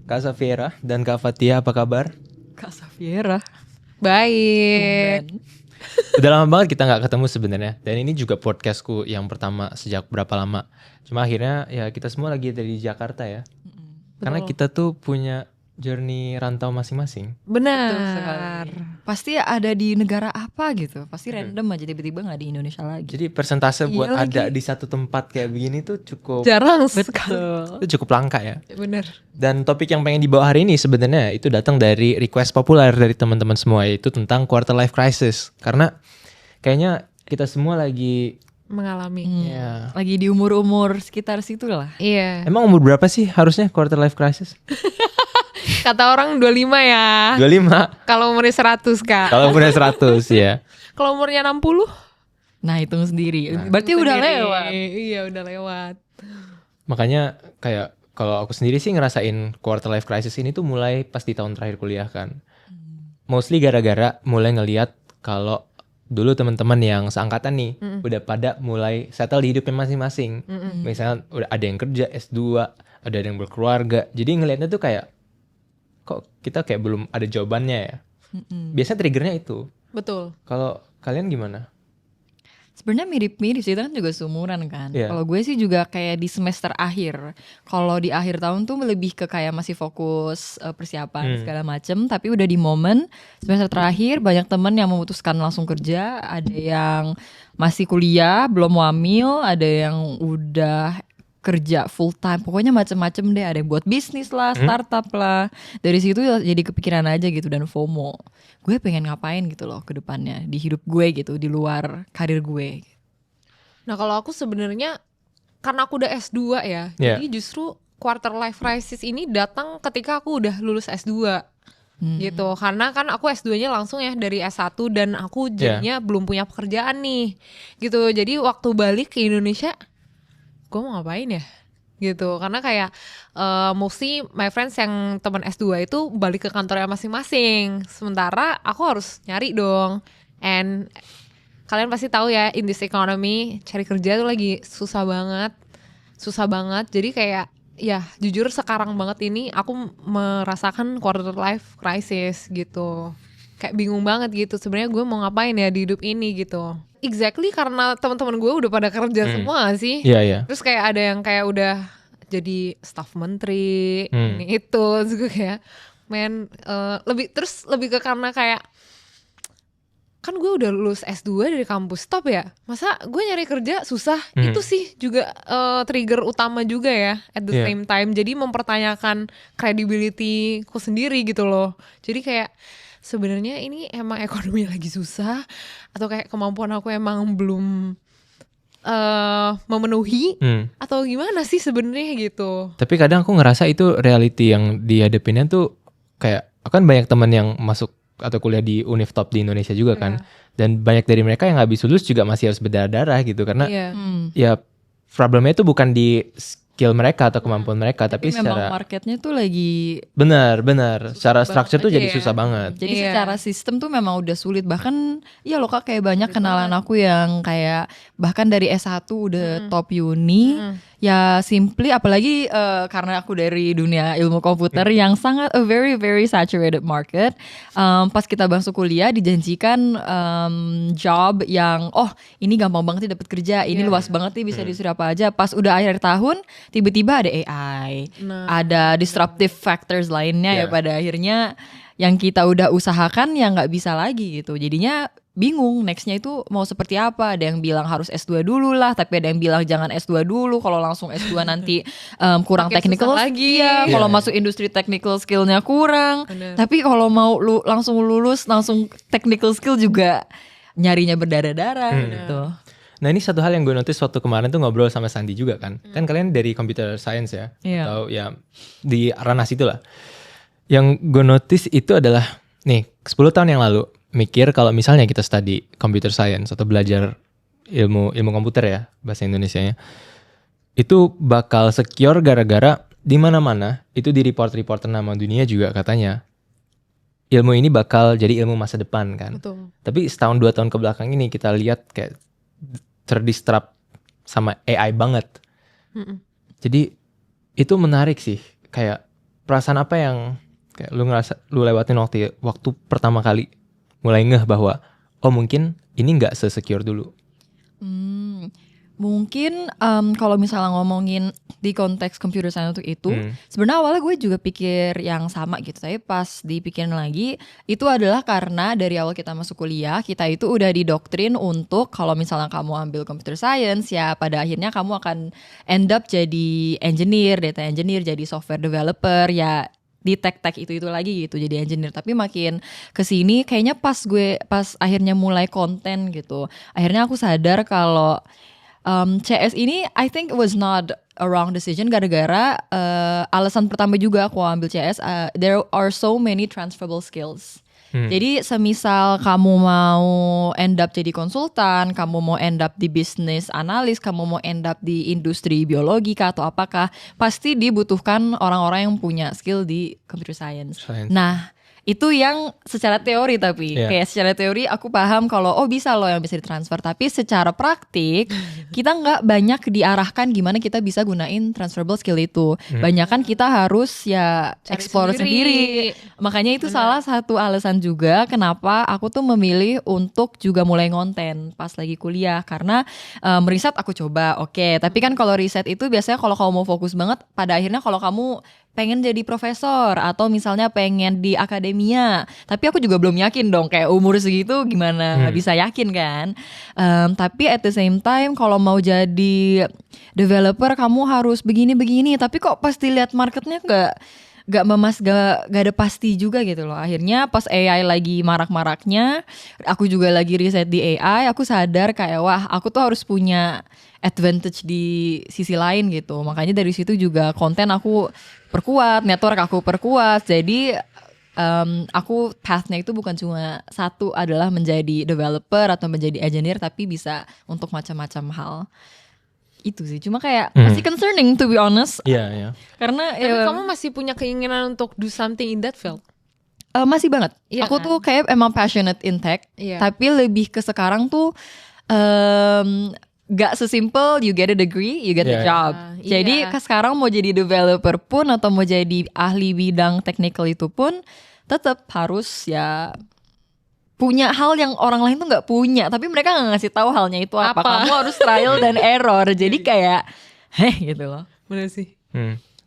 Kak Safiera dan Kak Fatia, apa kabar? Kak Safiera. Baik. Tumben. Udah lama banget kita nggak ketemu sebenarnya. Dan ini juga podcastku yang pertama sejak berapa lama. Cuma akhirnya ya kita semua lagi ada di Jakarta ya. Karena Betul. kita tuh punya journey rantau masing-masing. Benar. Betul sekali. Pasti ada di negara apa gitu. Pasti random aja tiba-tiba gak di Indonesia lagi. Jadi persentase Iya buat lagi. ada di satu tempat kayak begini tuh cukup Jarang sekali. Betul. itu cukup langka ya. Benar. Dan topik yang pengen dibawa hari ini sebenarnya itu datang dari request populer dari teman-teman semua, yaitu tentang quarter life crisis. Karena kayaknya kita semua lagi Mengalami. ya. Lagi di umur-umur sekitar situ lah. Iya. Emang umur berapa sih harusnya quarter life crisis? Kata orang 25 ya. 25. Kalau umurnya 100, Kak. Kalau umurnya 100 ya. Kalau umurnya 60? Nah hitung sendiri. Nah. Berarti udah Sendiri. lewat. Iya, udah lewat. Makanya kayak kalau aku sendiri sih ngerasain quarter life crisis ini tuh mulai pas di tahun terakhir kuliah kan. Mostly gara-gara mulai ngelihat kalau dulu teman-teman yang seangkatan nih udah pada mulai settle di hidupnya masing-masing. Misalnya udah ada yang kerja S2, ada yang berkeluarga. Jadi ngelihatnya tuh kayak kok kita kayak belum ada jawabannya ya. Biasanya triggernya itu. Betul. Kalau kalian gimana? Sebenarnya mirip-mirip sih, kita kan juga seumuran kan. Iya. Kalau gue sih juga kayak di semester akhir. Kalau di akhir tahun tuh lebih ke kayak masih fokus persiapan segala macem. Tapi udah di momen semester terakhir banyak temen yang memutuskan langsung kerja. Ada yang masih kuliah, belum hamil. Ada yang udah kerja full time. Pokoknya macem-macem deh. Ada yang buat bisnis lah, startup lah. Dari situ jadi kepikiran aja gitu dan FOMO. Gue pengen ngapain gitu loh ke depannya di hidup gue gitu, di luar karir gue. Nah, kalau aku sebenarnya karena aku udah S2 ya. Iya. Jadi justru quarter life crisis ini datang ketika aku udah lulus S2. Gitu. Karena kan aku S2-nya langsung ya dari S1 dan aku jadinya belum punya pekerjaan nih. Gitu. Jadi waktu balik ke Indonesia, gue mau ngapain ya? Gitu. Karena kayak mostly my friends yang teman S2 itu balik ke kantornya masing-masing. Sementara aku harus nyari dong. And kalian pasti tahu ya, in this economy cari kerja tuh lagi susah banget. Susah banget. Jadi kayak ya jujur sekarang banget ini aku merasakan quarter life crisis gitu. Kayak bingung banget gitu. Sebenarnya gue mau ngapain ya di hidup ini gitu. Exactly karena teman-teman gue udah pada kerja semua sih. Iya, iya. Terus kayak ada yang kayak udah jadi staf menteri ini itu. Terus gue kayak lebih ke karena kayak kan gue udah lulus S2 dari kampus top ya. Masa gue nyari kerja susah? Itu sih juga trigger utama juga ya at the Iya. same time. Jadi mempertanyakan credibility ku sendiri gitu loh. Jadi kayak sebenarnya ini emang ekonomi lagi susah atau kayak kemampuan aku emang belum memenuhi atau gimana sih sebenarnya gitu. Tapi kadang aku ngerasa itu reality yang dihadapinnya tuh kayak kan banyak teman yang masuk atau kuliah di univ top di Indonesia juga kan. Dan banyak dari mereka yang habis lulus juga masih harus berdarah-darah gitu karena Iya. ya problemnya itu bukan di skill mereka atau kemampuan mereka tapi Tapi memang secara marketnya tuh lagi. benar secara banget structure tuh aja jadi ya. susah banget. Jadi Iya. secara sistem tuh memang udah sulit. Bahkan ya loh Kak, kayak banyak kenalan aku yang kayak bahkan dari S1 udah top uni. Ya simply apalagi karena aku dari dunia ilmu komputer yang sangat a very very saturated market. Pas kita masuk kuliah dijanjikan job yang ini gampang banget nih dapat kerja, ini luas banget nih bisa disuruh apa aja. Pas udah akhir tahun tiba-tiba ada AI, ada disruptive factors lainnya ya pada akhirnya yang kita udah usahakan ya nggak bisa lagi gitu. Jadinya bingung nextnya itu mau seperti apa. Ada yang bilang harus S2 dulu lah, tapi ada yang bilang jangan S2 dulu, kalau langsung S2 nanti kurang Makin technical susah lagi. ya, kalau Iya. masuk industri technical skillnya kurang. Bener. Tapi kalau mau langsung lulus langsung technical skill juga nyarinya berdarah-darah gitu. Nah ini satu hal yang gue notice waktu kemarin tuh ngobrol sama Sandi juga kan. Kan kalian dari computer science ya. Iya. Atau ya di ranah situ lah. Yang gue notice itu adalah nih 10 tahun yang lalu mikir kalau misalnya kita study computer science atau belajar ilmu komputer ya bahasa Indonesianya. Itu bakal secure gara-gara di mana-mana itu di report-report ternama dunia juga katanya ilmu ini bakal jadi ilmu masa depan kan. Betul. Tapi setahun 2 tahun ke belakang ini kita lihat kayak terdistract sama AI banget. Jadi itu menarik sih. Kayak perasaan apa yang kayak lu ngerasa lu lewatin waktu pertama kali mulai ngeh bahwa oh mungkin ini nggak se-secure dulu? Mungkin kalau misalnya ngomongin di konteks computer science untuk itu, sebenarnya awalnya gue juga pikir yang sama gitu. Tapi pas dipikirin lagi, itu adalah karena dari awal kita masuk kuliah, kita itu udah didoktrin untuk kalau misalnya kamu ambil computer science, ya pada akhirnya kamu akan end up jadi engineer, data engineer, jadi software developer, ya di tech itu lagi gitu jadi engineer. Tapi makin kesini kayaknya pas akhirnya mulai konten gitu, akhirnya aku sadar kalau CS ini I think it was not a wrong decision gara-gara alasan pertama juga aku ambil CS, there are so many transferable skills. Jadi semisal kamu mau end up jadi konsultan, kamu mau end up di business analis, kamu mau end up di industri biologi kah atau apakah, pasti dibutuhkan orang-orang yang punya skill di computer science. Nah, itu yang secara teori tapi kayak secara teori aku paham kalau bisa loh yang bisa ditransfer, tapi secara praktik kita nggak banyak diarahkan gimana kita bisa gunain transferable skill itu. Banyakan kita harus ya explore sendiri. Makanya itu salah satu alasan juga kenapa aku tuh memilih untuk juga mulai ngonten pas lagi kuliah, karena riset aku coba tapi kan kalau riset itu biasanya kalau kamu mau fokus banget, pada akhirnya kalau kamu pengen jadi profesor atau misalnya pengen di akademia, tapi aku juga belum yakin dong kayak umur segitu gimana bisa yakin kan. Tapi at the same time kalau mau jadi developer kamu harus begini, tapi kok pas dilihat marketnya gak ada pasti juga gitu loh. Akhirnya pas AI lagi marak-maraknya, aku juga lagi riset di AI, aku sadar kayak wah aku tuh harus punya advantage di sisi lain gitu. Makanya dari situ juga konten aku perkuat, network aku perkuat. Jadi aku pathnya itu bukan cuma satu adalah menjadi developer atau menjadi engineer, tapi bisa untuk macam-macam hal. Itu sih, cuma kayak masih concerning to be honest. Iya. Karena kamu masih punya keinginan untuk do something in that field? Masih banget. Aku tuh kayak emang passionate in tech, tapi lebih ke sekarang tuh gak sesimpel you get a degree, you get a job. Jadi sekarang mau jadi developer pun atau mau jadi ahli bidang technical itu pun tetap harus ya punya hal yang orang lain tuh gak punya, tapi mereka gak ngasih tahu halnya itu apa. Kamu harus trial dan error. Jadi kayak gitu loh. Bener sih.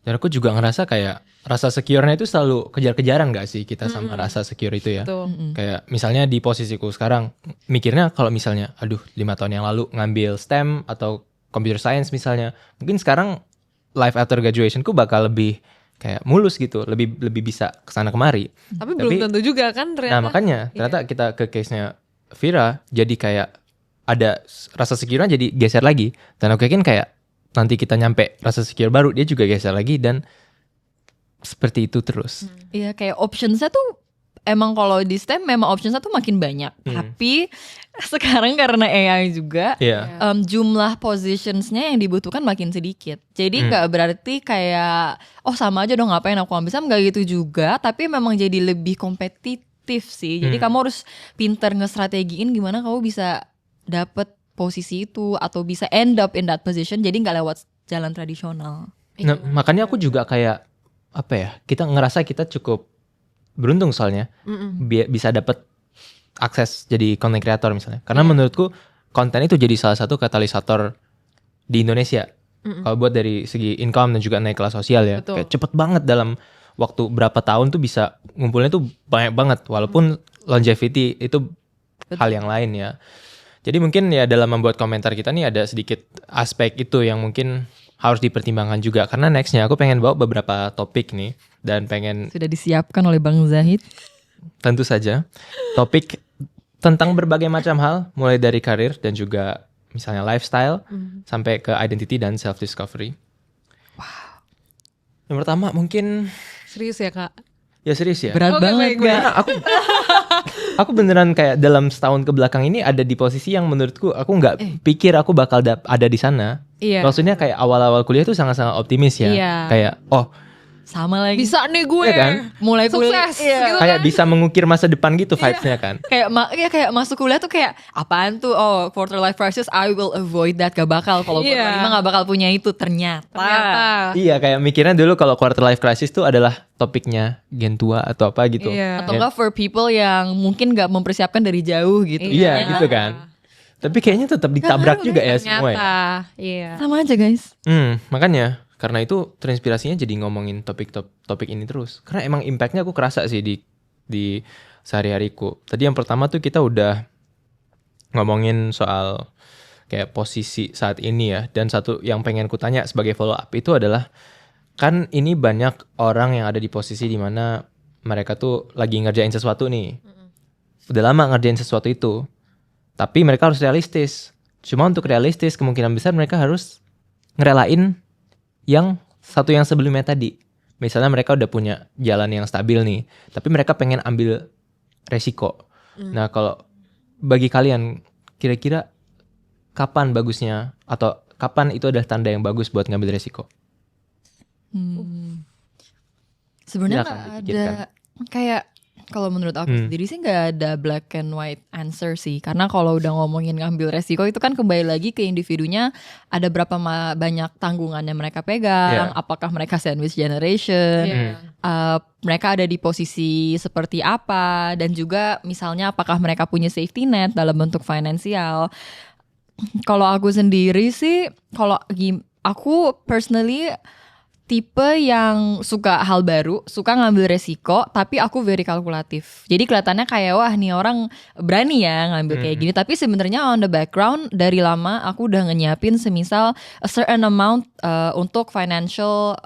Dan aku juga ngerasa kayak rasa secure-nya itu selalu kejar-kejaran gak sih kita sama rasa secure itu ya. Kayak misalnya di posisiku sekarang mikirnya kalau misalnya 5 tahun yang lalu ngambil STEM atau computer science misalnya, mungkin sekarang life after graduation-ku bakal lebih kayak mulus gitu, lebih bisa kesana kemari. Tapi belum tentu juga kan ternyata. Nah makanya ternyata kita ke case-nya Vira, jadi kayak ada rasa secure-nya jadi geser lagi. Dan aku yakin kayak nanti kita nyampe rasa secure baru, dia juga geser lagi dan seperti itu terus. Iya kayak options-nya tuh emang kalau di STEM memang options-nya tuh makin banyak. Tapi sekarang karena AI juga jumlah positionsnya yang dibutuhkan makin sedikit. Jadi gak berarti kayak sama aja dong ngapain aku ambil STEM, gak gitu juga. Tapi memang jadi lebih kompetitif sih. Jadi kamu harus pinter ngestrategiin gimana kamu bisa dapet posisi itu atau bisa end up in that position, jadi gak lewat jalan tradisional. Nah, makanya aku juga kayak kita ngerasa kita cukup beruntung soalnya bisa dapet akses jadi content creator misalnya. Karena menurutku konten itu jadi salah satu katalisator di Indonesia. Kalau buat dari segi income dan juga naik kelas sosial ya. Kayak cepet banget dalam waktu berapa tahun tuh bisa ngumpulnya tuh banyak banget. Walaupun longevity itu hal yang lain ya. Jadi mungkin ya dalam membuat komentar kita nih ada sedikit aspek itu yang mungkin harus dipertimbangkan juga. Karena nextnya aku pengen bawa beberapa topik nih. Dan pengen... Sudah disiapkan oleh Bang Zahid? Tentu saja. Topik tentang berbagai macam hal. Mulai dari karir dan juga misalnya lifestyle. Sampai ke identity dan self-discovery. Wow. Yang pertama mungkin... Serius ya kak? Ya serius ya. Berat banget Kak. Aku beneran kayak dalam setahun ke belakang ini ada di posisi yang menurutku aku nggak pikir aku bakal ada di sana. Maksudnya kayak awal-awal kuliah tuh sangat-sangat optimis ya. Kayak sama lagi. Bisa nih gue. Iya kan? Mulai kuliah, Sukses iya. gitu Kayak kan. bisa mengukir masa depan gitu vibes-nya kan. Kayak masuk kuliah tuh kayak apaan tuh? Oh, quarter life crisis, I will avoid that. Gak bakal kalau Iya. quarter 5 gak bakal punya itu ternyata. Iya, kayak mikirnya dulu kalau quarter life crisis tuh adalah topiknya gen tua atau apa gitu. Iya. Atau enggak for people yang mungkin gak mempersiapkan dari jauh gitu. Iya, gitu kan. Tapi kayaknya tetap ditabrak juga ya semua ya. Ternyata. Iya. Sama aja guys. Makanya karena itu terinspirasinya jadi ngomongin topik ini terus. Karena emang impactnya aku kerasa sih di sehari-hariku. Tadi yang pertama tuh kita udah ngomongin soal kayak posisi saat ini ya. Dan satu yang pengen ku tanya sebagai follow up itu adalah kan ini banyak orang yang ada di posisi dimana mereka tuh lagi ngerjain sesuatu nih. Udah lama ngerjain sesuatu itu. Tapi mereka harus realistis. Cuma untuk realistis kemungkinan besar mereka harus ngerelain yang sebelumnya tadi. Misalnya mereka udah punya jalan yang stabil nih. Tapi mereka pengen ambil resiko. Nah kalau bagi kalian kira-kira kapan bagusnya atau kapan itu adalah tanda yang bagus buat ngambil resiko? Sebenarnya Silakan nggak dipikirkan. ada kayak kalau menurut aku sendiri sih nggak ada black and white answer sih, karena kalau udah ngomongin ngambil resiko itu kan kembali lagi ke individunya, ada berapa banyak tanggungan yang mereka pegang, apakah mereka sandwich generation, mereka ada di posisi seperti apa, dan juga misalnya apakah mereka punya safety net dalam bentuk finansial. Kalau aku sendiri sih, kalau aku personally tipe yang suka hal baru, suka ngambil resiko, tapi aku very kalkulatif. Jadi kelihatannya kayak wah nih orang berani ya ngambil kayak gini, tapi sebenarnya on the background dari lama aku udah nyiapin semisal a certain amount untuk financial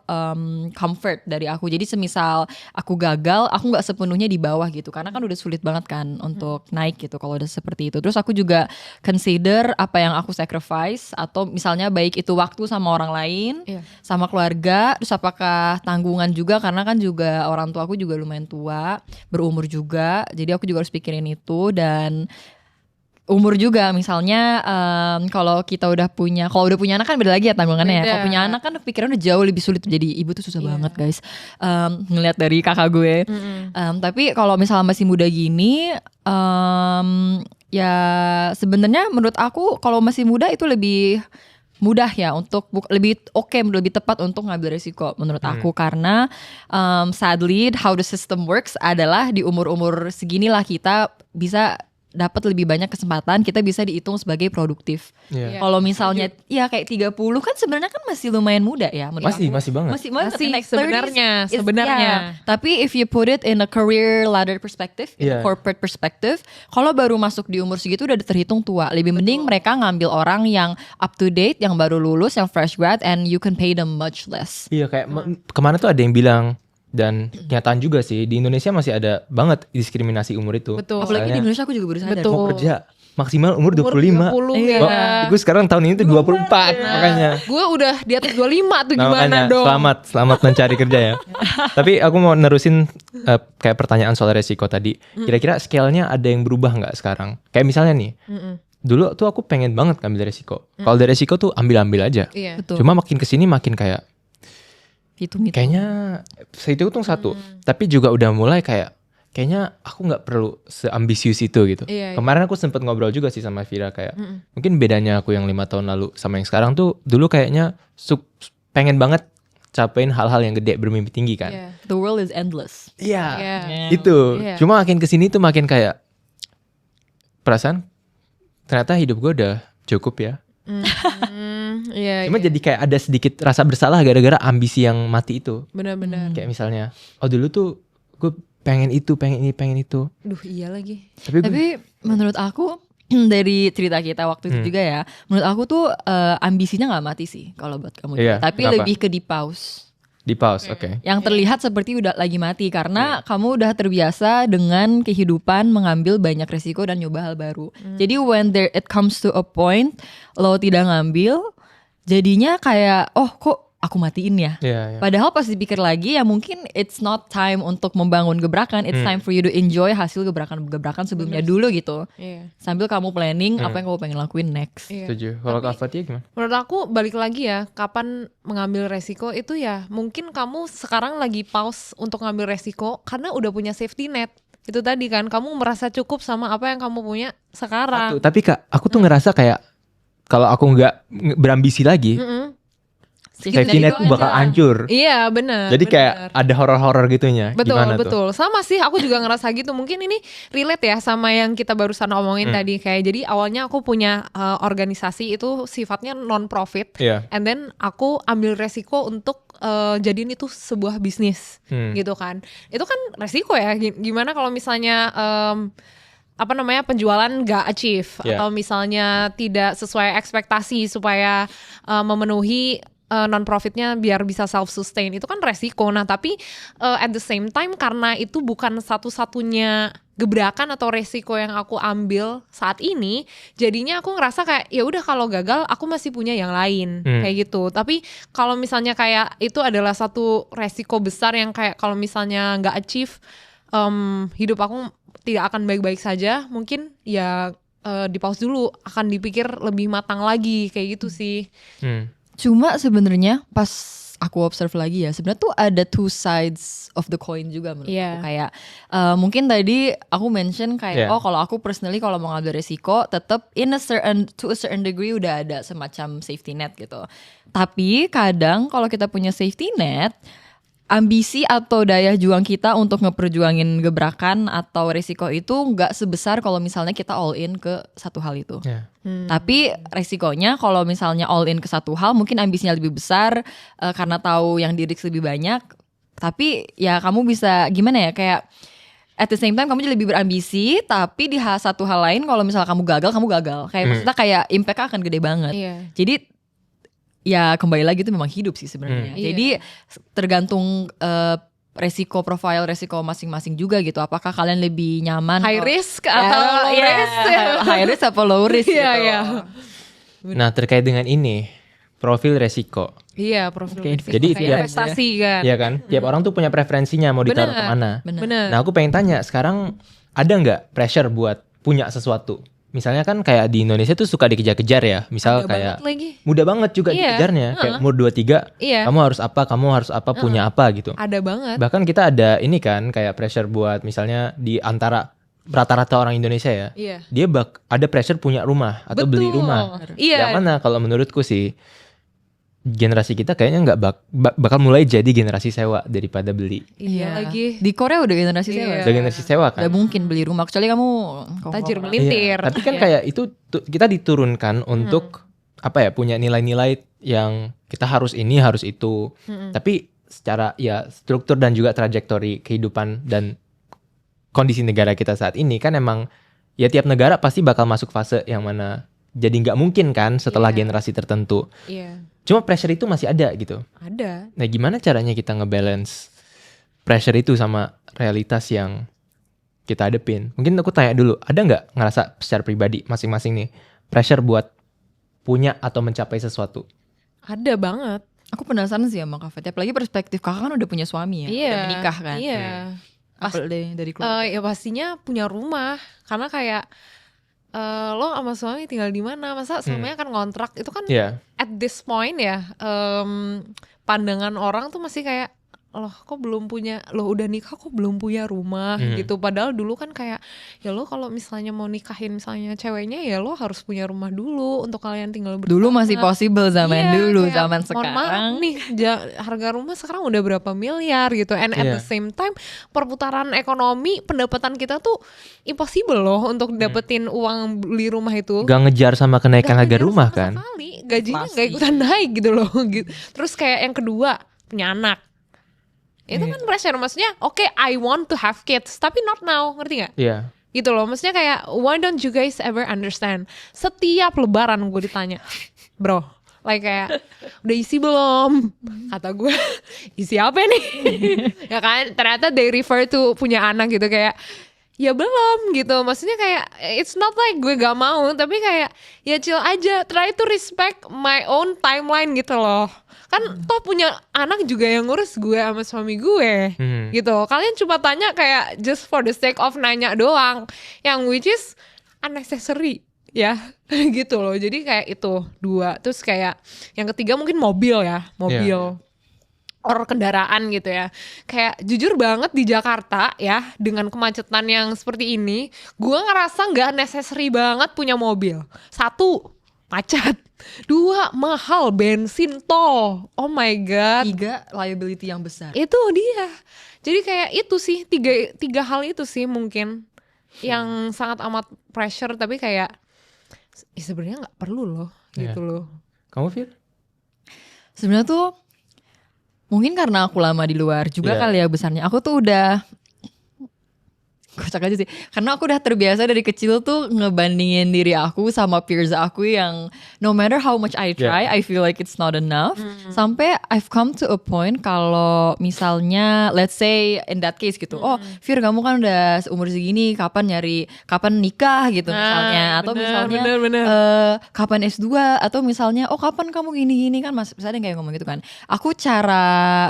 comfort dari aku. Jadi semisal aku gagal, aku nggak sepenuhnya di bawah gitu, karena kan udah sulit banget kan untuk naik gitu kalau udah seperti itu. Terus aku juga consider apa yang aku sacrifice, atau misalnya baik itu waktu sama orang lain, sama keluarga. Terus apakah tanggungan juga, karena kan juga orang tua aku juga lumayan tua, berumur juga, jadi aku juga harus pikirin itu. Dan umur juga misalnya kalau udah punya anak kan beda lagi ya tanggungannya ya. Kalau punya anak kan pikirannya jauh lebih sulit, jadi ibu tuh susah banget guys, ngelihat dari kakak gue. Tapi kalau misalnya masih muda gini, ya sebenarnya menurut aku kalau masih muda itu lebih mudah ya untuk lebih tepat untuk ngambil risiko menurut aku, karena sadly how the system works adalah di umur-umur seginilah kita bisa dapat lebih banyak kesempatan, kita bisa dihitung sebagai produktif. Kalau misalnya ya kayak 30 kan sebenarnya kan masih lumayan muda ya menurut aku. Masih banget. Masih Masih, like sebenarnya. 30s tapi if you put it in a career ladder perspective, in a corporate perspective, kalau baru masuk di umur segitu udah terhitung tua. Lebih mending mereka ngambil orang yang up to date, yang baru lulus, yang fresh grad, and you can pay them much less. Iya kayak kemana tuh ada yang bilang, dan kenyataan juga sih di Indonesia masih ada banget diskriminasi umur itu. Betul. Apalagi di Indonesia aku juga baru sadar. Betul. Mau kerja maksimal umur 25. 30, Iya. Gue sekarang tahun ini tuh 24 makanya. Gue udah di atas 25 tuh Nah, gimana makanya, dong. Selamat mencari kerja ya. Tapi aku mau nerusin kayak pertanyaan soal resiko tadi. Kira-kira scale-nya ada yang berubah nggak sekarang? Kayak misalnya nih, dulu tuh aku pengen banget ngambil resiko. Kalau ada resiko tuh ambil aja. Iya. Betul. Cuma makin kesini makin kayak Hitung-hitung. kayaknya sehitung satu. Tapi juga udah mulai kayaknya aku nggak perlu seambisius itu gitu. Iya. Kemarin aku sempet ngobrol juga sih sama Vira kayak mungkin bedanya aku yang 5 tahun lalu sama yang sekarang tuh, dulu kayaknya pengen banget capain hal-hal yang gede, bermimpi tinggi kan. Iya. The world is endless. Iya. Iya. Itu. Iya. Cuma makin kesini tuh makin kayak perasaan ternyata hidup gue udah cukup ya. Iya. Cuma jadi kayak ada sedikit rasa bersalah gara-gara ambisi yang mati itu. Benar-benar. Kayak misalnya, dulu tuh gue pengen itu, pengen itu. Duh iya lagi. Tapi menurut aku dari cerita kita waktu itu juga ya, menurut aku tuh ambisinya nggak mati sih kalau buat kamu. Iya, Tapi kenapa? lebih ke di pause. di pause, oke. Yang terlihat seperti udah lagi mati karena kamu udah terbiasa dengan kehidupan mengambil banyak resiko dan nyoba hal baru. Jadi when it comes to a point lo tidak ngambil, jadinya kayak kok aku matiin ya. Padahal pas dipikir lagi ya mungkin it's not time untuk membangun gebrakan, it's time for you to enjoy hasil gebrakan sebelumnya dulu gitu. Sambil kamu planning apa yang kamu pengen lakuin next. Setuju. Kalau Kak Fatia gimana? Menurut aku balik lagi ya, kapan mengambil resiko itu ya mungkin kamu sekarang lagi pause untuk ngambil resiko karena udah punya safety net. Itu tadi kan, kamu merasa cukup sama apa yang kamu punya sekarang. Tapi Kak, aku tuh ngerasa kayak kalau aku nggak berambisi lagi, safety net tuh bakal hancur. Iya benar. Jadi kayak ada horor-horor gitunya. Betul, gimana betul. Tuh? Sama sih, aku juga ngerasa gitu. Mungkin ini relate ya sama yang kita barusan omongin tadi. Kayak jadi awalnya aku punya organisasi itu sifatnya non-profit. And then aku ambil resiko untuk jadiin itu sebuah bisnis gitu kan. Itu kan resiko ya. Gimana kalau misalnya penjualan gak achieve atau misalnya tidak sesuai ekspektasi supaya memenuhi non-profitnya biar bisa self-sustain, itu kan resiko. Nah tapi at the same time karena itu bukan satu-satunya gebrakan atau resiko yang aku ambil saat ini, jadinya aku ngerasa kayak ya udah kalau gagal aku masih punya yang lain kayak gitu. Tapi kalau misalnya kayak itu adalah satu resiko besar yang kayak kalau misalnya nggak achieve, hidup aku tidak akan baik-baik saja, mungkin ya di pause dulu, akan dipikir lebih matang lagi kayak gitu sih. Cuma sebenarnya pas aku observe lagi ya, sebenarnya tuh ada two sides of the coin juga menurutku. Kayak mungkin tadi aku mention kayak kalau aku personally kalau mau ngambil resiko tetap to a certain degree udah ada semacam safety net gitu. Tapi kadang kalau kita punya safety net, ambisi atau daya juang kita untuk ngeperjuangin gebrakan atau resiko itu nggak sebesar kalau misalnya kita all in ke satu hal itu. Tapi resikonya kalau misalnya all in ke satu hal mungkin ambisinya lebih besar karena tahu yang di risk lebih banyak. Tapi ya kamu bisa gimana ya, kayak at the same time kamu jadi lebih berambisi, tapi di satu hal lain kalau misalnya kamu gagal. Kayak maksudnya kayak impact akan gede banget. Jadi ya kembali lagi itu memang hidup sih sebenarnya. Jadi tergantung resiko profile resiko masing-masing juga gitu. Apakah kalian lebih nyaman high risk atau low risk? High risk atau low risk gitu. Nah terkait dengan ini profil resiko. Profil resiko. Jadi investasi kan. Iya kan. Tiap orang tuh punya preferensinya mau ditaruh kemana. Nah aku pengen tanya sekarang ada nggak pressure buat punya sesuatu? Misalnya kan kayak di Indonesia tuh suka dikejar-kejar ya. Misal kayak mudah banget juga dikejarnya. Kayak umur 23 kamu harus apa, punya apa gitu. Ada banget. Bahkan kita ada ini kan kayak pressure buat misalnya di antara rata-rata orang Indonesia ya. Dia ada pressure punya rumah atau beli rumah. Yang mana kalau menurutku sih generasi kita kayaknya nggak bakal mulai jadi generasi sewa daripada beli. Lagi. Di Korea udah generasi sewa. Udah generasi sewa kan. Gak mungkin beli rumah kecuali kamu tajir melintir. Tapi kan kayak itu kita diturunkan untuk punya nilai-nilai yang kita harus ini harus itu. Tapi secara ya struktur dan juga trajektori kehidupan dan kondisi negara kita saat ini kan emang ya tiap negara pasti bakal masuk fase yang mana jadi nggak mungkin kan setelah generasi tertentu. Cuma pressure itu masih ada gitu. Ada. Nah gimana caranya kita ngebalance pressure itu sama realitas yang kita hadepin? Mungkin aku tanya dulu, ada nggak ngerasa secara pribadi masing-masing nih pressure buat punya atau mencapai sesuatu? Ada banget. Aku penasaran sih sama Kak Fatia, apalagi perspektif kakak kan udah punya suami ya, udah menikah kan. Apa dari keluarga? Ya pastinya punya rumah, karena kayak lo sama suami tinggal di mana? Masa suaminya kan ngontrak? Itu kan at this point ya pandangan orang tuh masih kayak loh kok belum punya, lo udah nikah kok belum punya rumah gitu. Padahal dulu kan kayak ya lo kalau misalnya mau nikahin misalnya ceweknya ya lo harus punya rumah dulu untuk kalian tinggal bersama. Dulu masih possible zaman dulu, zaman sekarang. Maaf nih harga rumah sekarang udah berapa miliar gitu. And at the same time perputaran ekonomi pendapatan kita tuh impossible loh untuk dapetin uang beli rumah itu. Gak ngejar sama kenaikan harga rumah kan? Sekali. Gajinya gak ikutan naik gitu loh. Terus kayak yang kedua punya anak. Itu kan pressure, maksudnya oke, I want to have kids tapi not now, ngerti gak? Gitu loh, maksudnya kayak why don't you guys ever understand, setiap lebaran gue ditanya bro, like kayak udah isi belum? Kata gue isi apa nih? Ya kan, ternyata they refer to punya anak gitu, kayak ya belum gitu. Maksudnya kayak it's not like gue gak mau, tapi kayak ya chill aja, try to respect my own timeline gitu loh. Kan toh punya anak juga yang ngurus gue sama suami gue gitu. Kalian cuma tanya kayak just for the sake of nanya doang, yang which is unnecessary ya gitu loh. Jadi kayak itu 2. Terus kayak yang ketiga mungkin mobil ya, mobil or kendaraan gitu ya. Kayak jujur banget di Jakarta ya, dengan kemacetan yang seperti ini, gue ngerasa gak necessary banget punya mobil. 1, macet. 2, mahal bensin, tol. Oh my god. 3, liability yang besar. Itu dia. Jadi kayak itu sih, tiga hal itu sih mungkin yang sangat amat pressure, tapi kayak sebenarnya nggak perlu loh gitu loh. Kamu Fir? Sebenarnya tuh mungkin karena aku lama di luar juga kali ya besarnya. Aku tuh udah kocak aja sih, karena aku udah terbiasa dari kecil tuh ngebandingin diri aku sama peers aku yang no matter how much I try, I feel like it's not enough. Sampai I've come to a point kalau misalnya let's say in that case gitu, oh Fir kamu kan udah umur segini, kapan nikah gitu misalnya, atau misalnya kapan S2, atau misalnya oh kapan kamu gini-gini kan, mas misalnya kayak ngomong gitu kan. Aku cara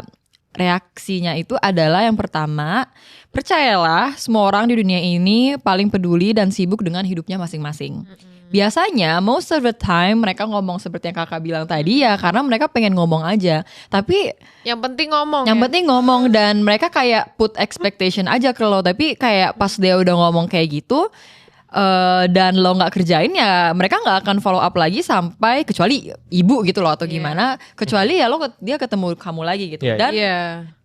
reaksinya itu adalah yang pertama, percayalah semua orang di dunia ini paling peduli dan sibuk dengan hidupnya masing-masing. Biasanya most of the time mereka ngomong seperti yang kakak bilang tadi ya karena mereka pengen ngomong aja. Tapi yang penting ngomong. Yang penting ngomong, dan mereka kayak put expectation aja ke lo. Tapi kayak pas dia udah ngomong kayak gitu dan lo nggak kerjain ya mereka nggak akan follow up lagi sampai kecuali ibu gitu loh atau gimana. Kecuali ya dia ketemu kamu lagi gitu. Dan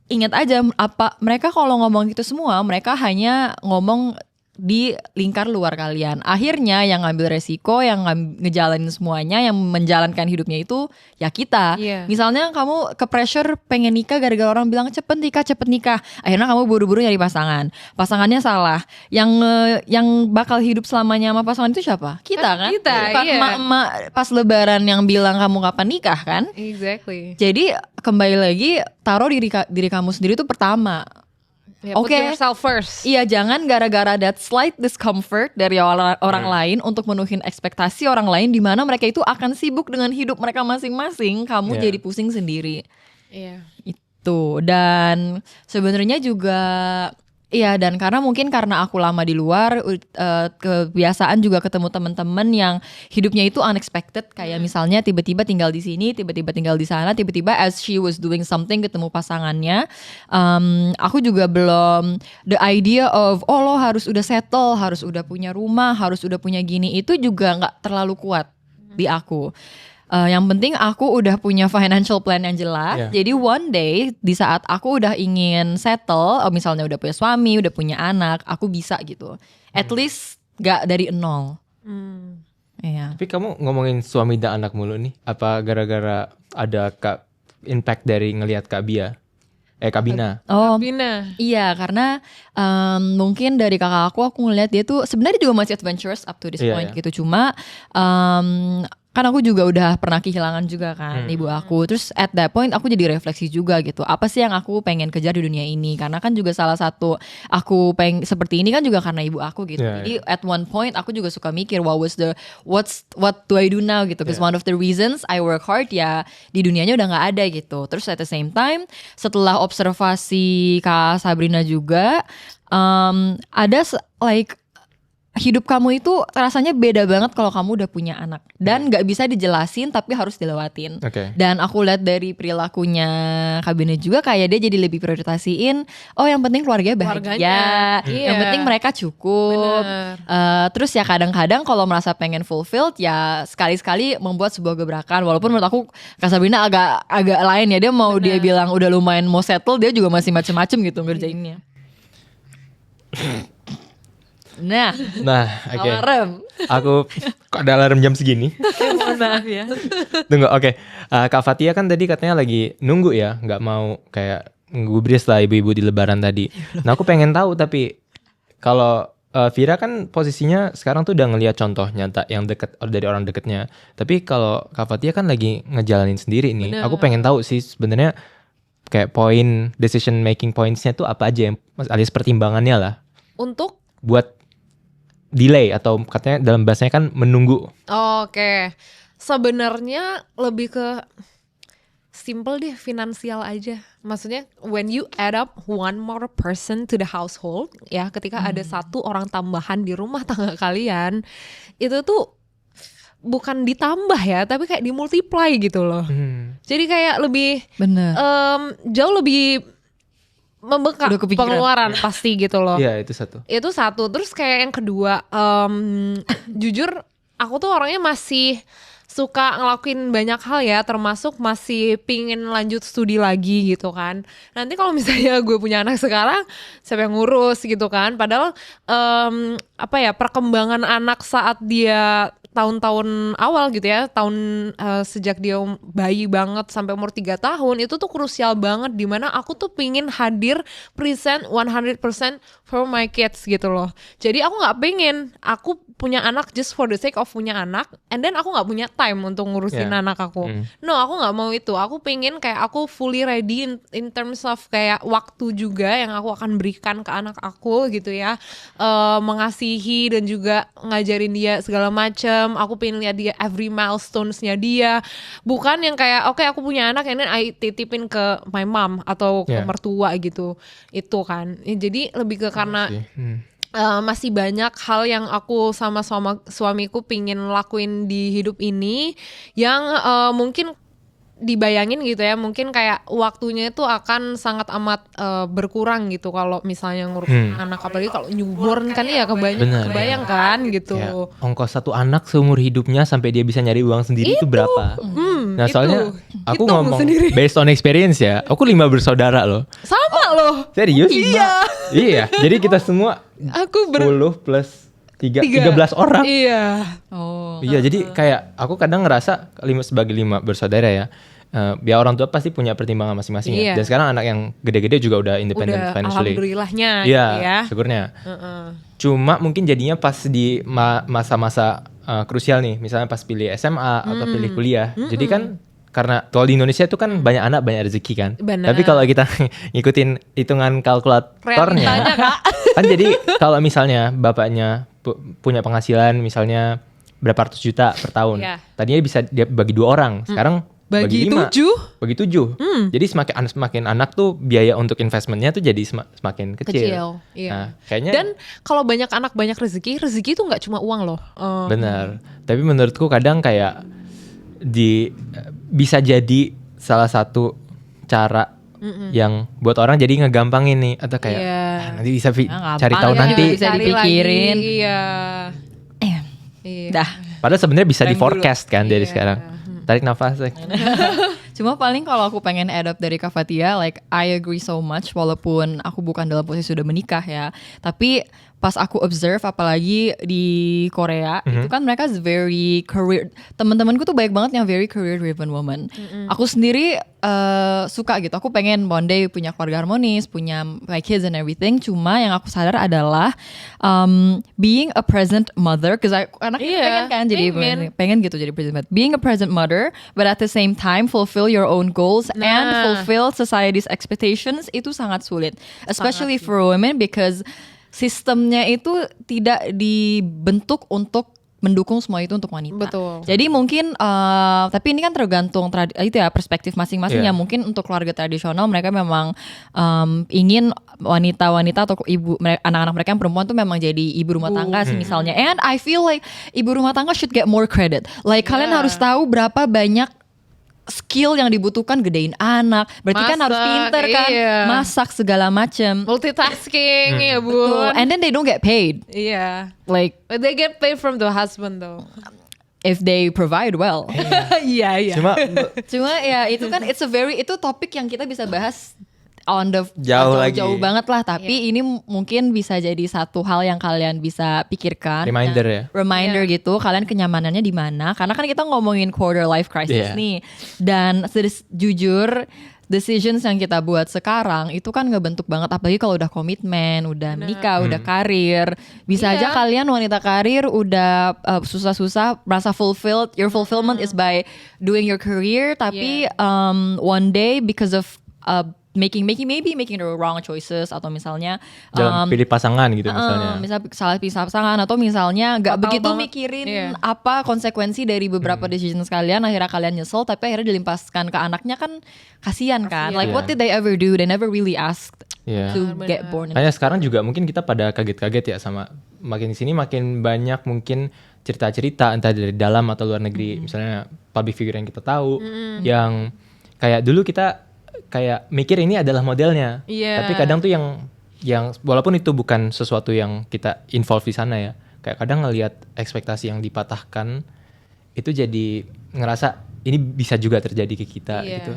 ingat aja apa mereka kalau ngomong gitu semua mereka hanya ngomong di lingkar luar kalian. Akhirnya yang ngambil resiko, yang ngejalanin semuanya, yang menjalankan hidupnya itu ya kita. Misalnya kamu ke pressure pengen nikah gara-gara orang bilang cepet nikah. Akhirnya kamu buru-buru nyari pasangan. Pasangannya salah. Yang bakal hidup selamanya sama pasangan itu siapa? Kita kan? Bukan emak-emak pas lebaran yang bilang kamu kapan nikah kan? Exactly. Jadi kembali lagi taruh diri kamu sendiri itu pertama. Put yourself first. Iya, jangan gara-gara that slight discomfort dari orang lain untuk menuhin ekspektasi orang lain di mana mereka itu akan sibuk dengan hidup mereka masing-masing, kamu jadi pusing sendiri. Itu. Dan sebenarnya juga dan karena aku lama di luar, kebiasaan juga ketemu teman-teman yang hidupnya itu unexpected, kayak misalnya tiba-tiba tinggal di sini, tiba-tiba tinggal di sana, tiba-tiba as she was doing something ketemu pasangannya. Aku juga belum the idea of lo harus udah settle, harus udah punya rumah, harus udah punya gini, itu juga nggak terlalu kuat di aku. Yang penting aku udah punya financial plan yang jelas. Jadi one day di saat aku udah ingin settle, misalnya udah punya suami, udah punya anak, aku bisa gitu. At least gak dari nol. Tapi kamu ngomongin suami dan anak mulu nih, apa gara-gara ada impact dari ngelihat Kak Bina? Kak Bina. Iya, karena mungkin dari kakak aku ngelihat dia tuh sebenarnya juga masih adventurous up to this point gitu. Cuma kan aku juga udah pernah kehilangan juga kan ibu aku. Terus at that point aku jadi refleksi juga gitu. Apa sih yang aku pengen kejar di dunia ini? Karena kan juga salah satu aku pengen seperti ini kan juga karena ibu aku gitu. Jadi at one point aku juga suka mikir what do I do now gitu. Because one of the reasons I work hard ya di dunianya udah gak ada gitu. Terus at the same time setelah observasi Kak Sabrina juga ada like hidup kamu itu rasanya beda banget kalau kamu udah punya anak dan nggak bisa dijelasin tapi harus dilewatin. Dan aku lihat dari perilakunya Kak Bina juga kayak dia jadi lebih prioritasiin yang penting keluarga bahagia, yang penting mereka cukup. Terus ya kadang-kadang kalau merasa pengen fulfilled ya sekali-sekali membuat sebuah gebrakan. Walaupun menurut aku Kak Sabrina agak lain ya, dia mau dia bilang udah lumayan mau settle, dia juga masih macem-macem gitu ngerjainnya. Nah, oke. Alarm. Aku kok ada alarm jam segini? Mohon maaf ya. Tunggu, oke. Kak Fatia kan tadi katanya lagi nunggu ya, nggak mau kayak ngubris lah ibu-ibu di Lebaran tadi. Nah, aku pengen tahu tapi kalau Vira kan posisinya sekarang tuh udah ngelihat contoh nyata yang deket dari orang deketnya. Tapi kalau Kak Fatia kan lagi ngejalanin sendiri nih. Aku pengen tahu sih sebenarnya kayak decision making pointsnya tuh apa aja yang alias pertimbangannya lah. Untuk buat delay atau katanya dalam bahasanya kan menunggu. Oke. Sebenarnya lebih ke simple deh, finansial aja. Maksudnya when you add up one more person to the household, ya ketika ada satu orang tambahan di rumah tangga kalian, itu tuh bukan ditambah ya, tapi kayak dimultiply gitu loh. Jadi kayak lebih jauh lebih membengkak pengeluaran pasti gitu loh. Iya, itu satu. Itu satu. Terus kayak yang kedua, jujur aku tuh orangnya masih suka ngelakuin banyak hal ya, termasuk masih pingin lanjut studi lagi gitu kan. Nanti kalau misalnya gue punya anak sekarang, siapa yang ngurus gitu kan. Padahal perkembangan anak saat dia tahun-tahun awal gitu ya, sejak dia bayi banget sampai umur 3 tahun itu tuh krusial banget, dimana aku tuh pingin hadir present 100% for my kids gitu loh. Jadi aku nggak pengen aku punya anak just for the sake of punya anak, and then aku nggak punya time untuk ngurusin anak aku. No, aku nggak mau itu. Aku pengen kayak aku fully ready in terms of kayak waktu juga yang aku akan berikan ke anak aku gitu ya, mengasihi dan juga ngajarin dia segala macam. Aku pengen lihat dia every milestones-nya dia, bukan yang kayak oke, aku punya anak and then I titipin ke my mom atau ke mertua gitu. Itu kan. Jadi lebih ke karena masih banyak hal yang aku sama suamiku pingin lakuin di hidup ini yang mungkin dibayangin gitu ya, mungkin kayak waktunya itu akan sangat amat berkurang gitu kalau misalnya ngurusin anak, apalagi kalau newborn kan ya kebayang kan gitu. Ya, ongkos satu anak seumur hidupnya sampai dia bisa nyari uang sendiri itu berapa? Nah soalnya aku ngomong sendiri. Based on experience ya, aku 5 bersaudara loh. Sama loh. Serius? Iya. Iya, jadi kita semua aku 10 plus 13 orang. Iya. Iya, jadi kayak aku kadang ngerasa sebagai 5 bersaudara ya, biar orang tua pasti punya pertimbangan masing-masing ya. Dan sekarang anak yang gede-gede juga udah independent financially. Alhamdulillahnya iya, gitu ya. Syukurnya. Cuma mungkin jadinya pas di masa-masa krusial nih, misalnya pas pilih SMA atau pilih kuliah. Jadi kan karena kalau di Indonesia itu kan banyak anak banyak rezeki kan. Bener. Tapi kalau kita ngikutin hitungan kalkulatornya, kan jadi kalau misalnya bapaknya punya penghasilan misalnya berapa ratus juta per tahun, tadinya bisa dia bagi 2 orang, sekarang bagi 5, bagi 7. Jadi semakin anak tuh biaya untuk investmentnya tuh jadi semakin kecil. Iya. Nah, kayaknya. Dan kalau banyak anak banyak rezeki itu nggak cuma uang loh. Benar. Tapi menurutku kadang kayak bisa jadi salah satu cara yang buat orang jadi ngegampangin nih, atau kayak nanti bisa cari tahu nanti, bisa dipikirin. Iya. Dah. Padahal sebenarnya bisa di forecast kan dari sekarang. Tarik nafas. Cuma paling kalau aku pengen adopt dari Kak Fathia, like I agree so much, walaupun aku bukan dalam posisi sudah menikah ya, tapi pas aku observe apalagi di Korea itu kan mereka very career, teman-temanku tuh banyak banget yang very career driven woman. Aku sendiri suka gitu, aku pengen one day punya keluarga harmonis, punya my kids and everything. Cuma yang aku sadar adalah being a present mother, because anaknya pengen kan jadi pengen gitu jadi present mother, being a present mother, but at the same time fulfill your own goals and fulfill society's expectations, itu sangat sulit, especially for women, because sistemnya itu tidak dibentuk untuk mendukung semua itu untuk wanita. Betul. Jadi mungkin tapi ini kan tergantung itu ya perspektif masing-masing ya. Mungkin untuk keluarga tradisional mereka memang ingin wanita-wanita atau anak-anak mereka yang perempuan tuh memang jadi ibu rumah tangga sih misalnya. And I feel like ibu rumah tangga should get more credit. Like kalian harus tahu berapa banyak skill yang dibutuhkan gedein anak, berarti masak, kan harus pinter kan, masak segala macem, multitasking ya bu. Betul. And then they don't get paid. Iya. Like they get paid from the husband though. If they provide well. Iya. Cuma ya itu kan itu topik yang kita bisa bahas on the jauh banget lah, tapi ini mungkin bisa jadi satu hal yang kalian bisa pikirkan, reminder gitu, kalian kenyamanannya di mana, karena kan kita ngomongin quarter life crisis nih, dan jujur decisions yang kita buat sekarang itu kan ngebentuk banget, apalagi kalau udah komitmen, udah menikah, udah karir, bisa aja kalian wanita karir udah susah-susah merasa fulfilled, your fulfillment is by doing your career, tapi one day because of making the wrong choices, atau misalnya dalam pilih pasangan gitu misalnya. Misal salah pilih pasangan, atau misalnya nggak begitu banget. mikirin apa konsekuensi dari beberapa decision kalian, akhirnya kalian nyesel tapi akhirnya dilimpaskan ke anaknya, kan kasihan kan. Like what did they ever do? They never really asked to get born. Makanya sekarang juga mungkin kita pada kaget-kaget ya sama makin sini makin banyak mungkin cerita-cerita entah dari dalam atau luar negeri, misalnya public figure yang kita tahu, yang kayak dulu kita kayak mikir ini adalah modelnya, tapi kadang tuh yang walaupun itu bukan sesuatu yang kita involve di sana ya, kayak kadang ngelihat ekspektasi yang dipatahkan itu jadi ngerasa ini bisa juga terjadi ke kita gitu.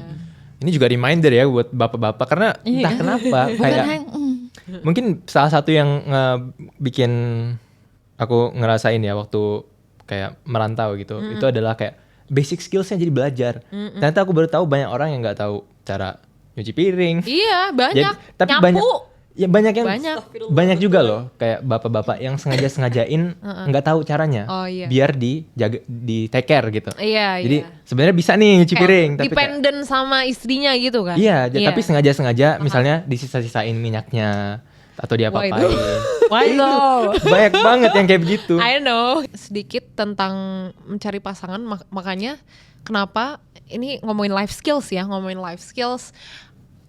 Ini juga reminder ya buat bapak-bapak, karena entah kenapa kayak mungkin salah satu yang bikin aku ngerasain ya waktu kayak merantau gitu, itu adalah kayak basic skillsnya jadi belajar. Ternyata aku baru tahu banyak orang yang nggak tahu cara nyuci piring. Iya, banyak. Tapi nyapu. banyak juga loh kayak bapak-bapak yang sengajain nggak tahu caranya, biar di take care gitu. Jadi sebenarnya bisa nih nyuci piring, tapi dependent sama istrinya gitu kan. Iya, tapi sengaja misalnya disisa-sisain minyaknya atau diapa-apain. Why though? Banyak banget yang kayak begitu. I know. Sedikit tentang mencari pasangan, makanya kenapa ini ngomongin life skills.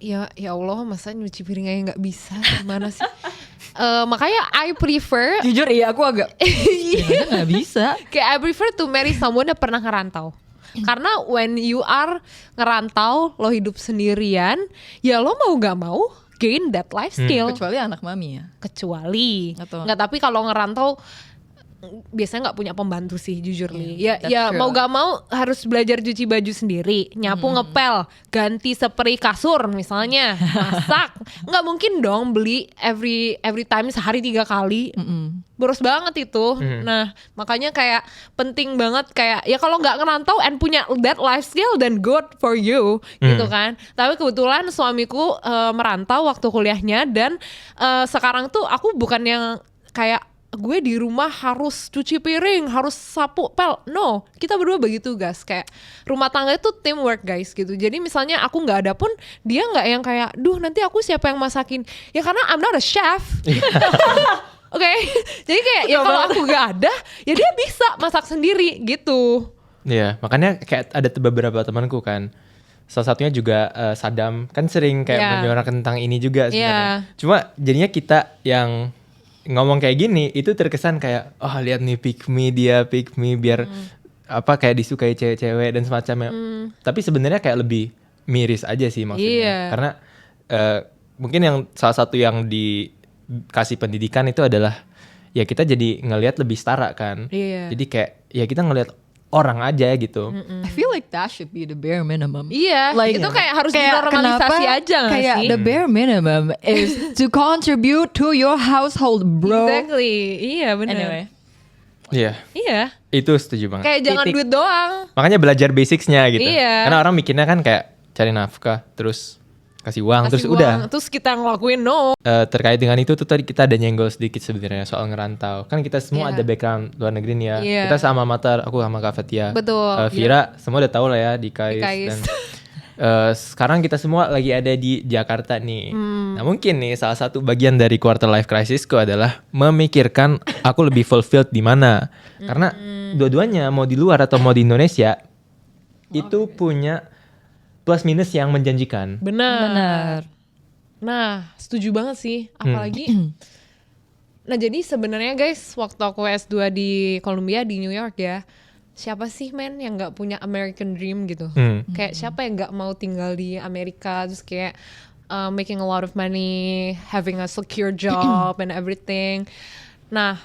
Ya Allah, masa nyuci piring aja nggak bisa, gimana sih? Makanya I prefer. Jujur aku agak nggak bisa. Kayak I prefer to marry someone yang pernah ngerantau. Karena when you are ngerantau, lo hidup sendirian, ya lo mau nggak mau gain that life skill. Kecuali anak mami ya. Kecuali nggak, tapi kalau ngerantau biasanya nggak punya pembantu sih jujur Li. Ya mau gak mau harus belajar cuci baju sendiri, nyapu, ngepel, ganti spray kasur misalnya, masak. Nggak mungkin dong beli every time sehari 3 kali. Boros banget itu. Nah makanya kayak penting banget kayak ya kalau nggak ngerantau and punya that life skill then good for you gitu kan. Tapi kebetulan suamiku merantau waktu kuliahnya, dan sekarang tuh aku bukan yang kayak gue di rumah harus cuci piring, harus sapu, pel. No, kita berdua begitu guys. Kayak rumah tangga itu teamwork guys gitu. Jadi misalnya aku nggak ada pun dia nggak yang kayak, duh nanti aku siapa yang masakin. Ya karena I'm not a chef. Oke, jadi kayak ya kalau aku nggak ada, ya dia bisa masak sendiri gitu. Iya, makanya kayak ada beberapa temanku kan. Salah satunya juga Sadam kan sering kayak menyuarakan tentang ini juga sebenarnya. Cuma jadinya kita yang ngomong kayak gini itu terkesan kayak lihat nih pick me biar apa kayak disukai cewek-cewek dan semacamnya. Tapi sebenarnya kayak lebih miris aja sih maksudnya. Karena mungkin yang salah satu yang dikasih pendidikan itu adalah ya kita jadi ngelihat lebih setara kan. Jadi kayak ya kita ngelihat orang aja gitu. I feel like that should be the bare minimum. Iya, like, itu kayak harus dinormalisasi aja gak kayak sih? The bare minimum is to contribute to your household, bro. Exactly, iya benar. Anyway. Iya. Itu setuju banget. Kayak jangan duit doang. Makanya belajar basicsnya gitu. Iya. Karena orang mikirnya kan kayak cari nafkah, terus kasih uang, terus udah. Terus kita ngelakuin terkait dengan itu tuh tadi kita ada nyenggol sedikit sebenarnya soal ngerantau. Kan kita semua ada background luar negeri nih ya. Kita sama Matar, aku sama Kak Fatia. Betul. Vira semua udah tahu lah ya di KAIS. Dan sekarang kita semua lagi ada di Jakarta nih. Nah mungkin nih salah satu bagian dari quarter life crisisku adalah memikirkan aku lebih fulfilled di mana. Karena dua-duanya mau di luar atau mau di Indonesia itu punya plus minus yang menjanjikan. Benar. Nah, setuju banget sih. Apalagi nah, jadi sebenarnya guys, waktu aku S2 di Columbia di New York ya, siapa sih men yang nggak punya American dream gitu? Kayak siapa yang nggak mau tinggal di Amerika terus kayak making a lot of money, having a secure job and everything. Nah,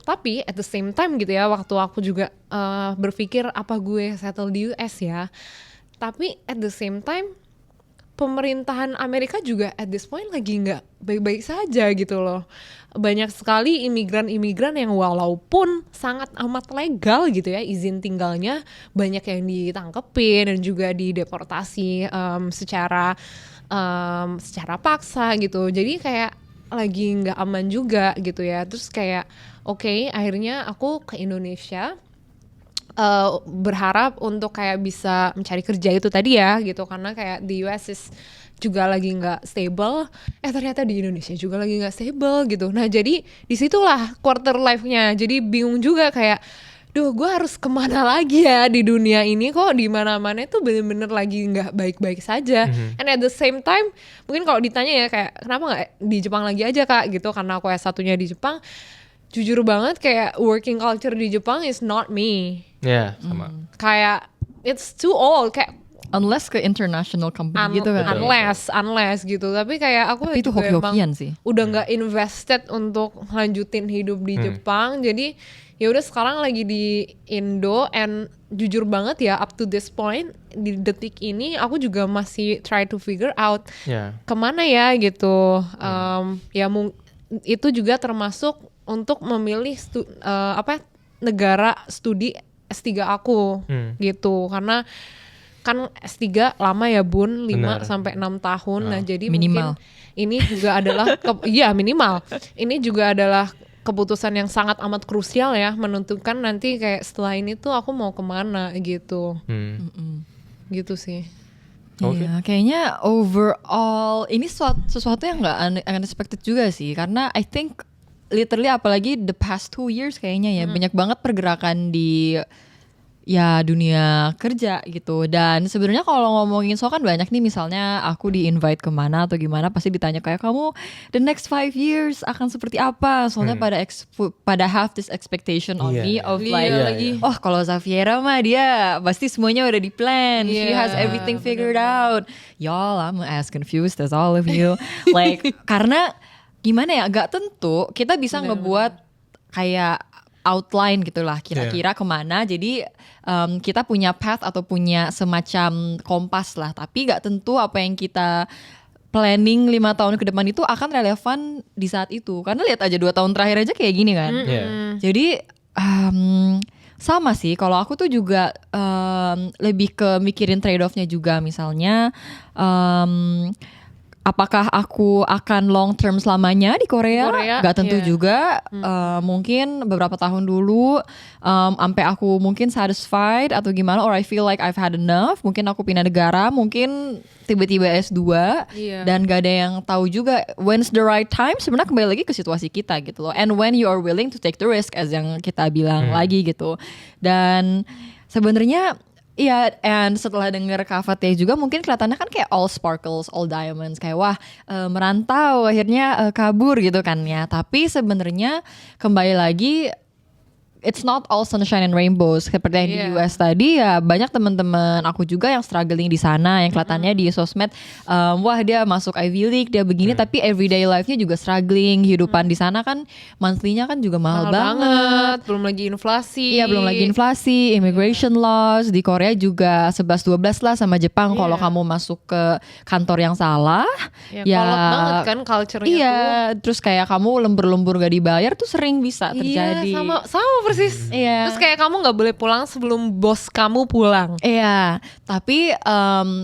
tapi at the same time gitu ya, waktu aku juga berpikir apa gue settle di US ya, tapi at the same time pemerintahan Amerika juga at this point lagi nggak baik-baik saja gitu loh. Banyak sekali imigran-imigran yang walaupun sangat amat legal gitu ya izin tinggalnya, banyak yang ditangkepin dan juga dideportasi secara paksa gitu. Jadi kayak lagi nggak aman juga gitu ya. Terus kayak oke, akhirnya aku ke Indonesia berharap untuk kayak bisa mencari kerja itu tadi ya gitu, karena kayak di US juga lagi nggak stable, ternyata di Indonesia juga lagi nggak stable gitu. Nah jadi disitulah quarter life-nya, jadi bingung juga kayak, duh gue harus kemana lagi ya di dunia ini, kok di mana-mana itu bener-bener lagi nggak baik-baik saja. And at the same time mungkin kalau ditanya ya kayak kenapa nggak di Jepang lagi aja kak gitu, karena aku S1-nya di Jepang. Jujur banget kayak working culture di Jepang is not me. Ya, sama. Kayak it's too old, kayak Unless ke international company gitu kan. unless gitu. Tapi kayak aku Tapi itu juga hoki-hokian emang sih. udah nggak invested untuk lanjutin hidup di Jepang. Jadi ya udah sekarang lagi di Indo, and jujur banget ya up to this point di detik ini aku juga masih try to figure out kemana ya gitu. Itu juga termasuk untuk memilih negara studi S3 aku gitu, karena kan S3 lama ya Bun, 5 sampai 6 tahun. Nah, jadi minimal. mungkin ini juga adalah iya minimal. Ini juga adalah keputusan yang sangat amat krusial ya, menentukan nanti kayak setelah ini tuh aku mau kemana gitu. Gitu sih. Iya, kayaknya overall ini sesuatu yang nggak unexpected juga sih, karena I think literally apalagi the past 2 years kayaknya ya banyak banget pergerakan di ya dunia kerja gitu. Dan sebenarnya kalau ngomongin soal kan banyak nih, misalnya aku di invite kemana atau gimana pasti ditanya kayak kamu the next 5 years akan seperti apa, soalnya pada have this expectation on me of like oh kalau Zafiera mah dia pasti semuanya udah di plan, she has everything figured out. Y'all, I'm as confused as all of you. Like karena gimana ya, gak tentu kita bisa ngebuat kayak outline gitulah kira-kira kemana. Jadi kita punya path atau punya semacam kompas lah, tapi gak tentu apa yang kita planning 5 tahun ke depan itu akan relevan di saat itu. Karena lihat aja 2 tahun terakhir aja kayak gini kan. Jadi sama sih, kalau aku tuh juga lebih ke mikirin trade-off-nya juga. Misalnya apakah aku akan long term selamanya di Korea? Gak tentu juga. Mungkin beberapa tahun dulu sampai aku mungkin satisfied atau gimana, or I feel like I've had enough. Mungkin aku pindah negara, mungkin tiba-tiba S2 dan gak ada yang tahu juga when's the right time. Sebenarnya kembali lagi ke situasi kita gitu loh. And when you are willing to take the risk, as yang kita bilang lagi gitu. Dan sebenarnya iya, and setelah denger Kak Fathia juga mungkin kelihatannya kan kayak all sparkles, all diamonds, kayak wah merantau akhirnya kabur gitu kan ya. Tapi sebenarnya kembali lagi it's not all sunshine and rainbows seperti yang di US tadi ya. Banyak teman-teman aku juga yang struggling di sana, yang kelihatannya di sosmed wah dia masuk Ivy League, dia begini, tapi everyday life-nya juga struggling. Hidupan di sana kan monthly-nya kan juga mahal banget. Belum lagi inflasi. Iya, belum lagi inflasi, immigration laws. Di Korea juga 11-12 lah sama Jepang kalau kamu masuk ke kantor yang salah. Ya kolot banget kan culture-nya tuh. Iya, terus kayak kamu lembur-lembur gak dibayar tuh sering bisa terjadi. Iya, sama persis. Iya. Terus kayak kamu nggak boleh pulang sebelum bos kamu pulang. Iya, tapi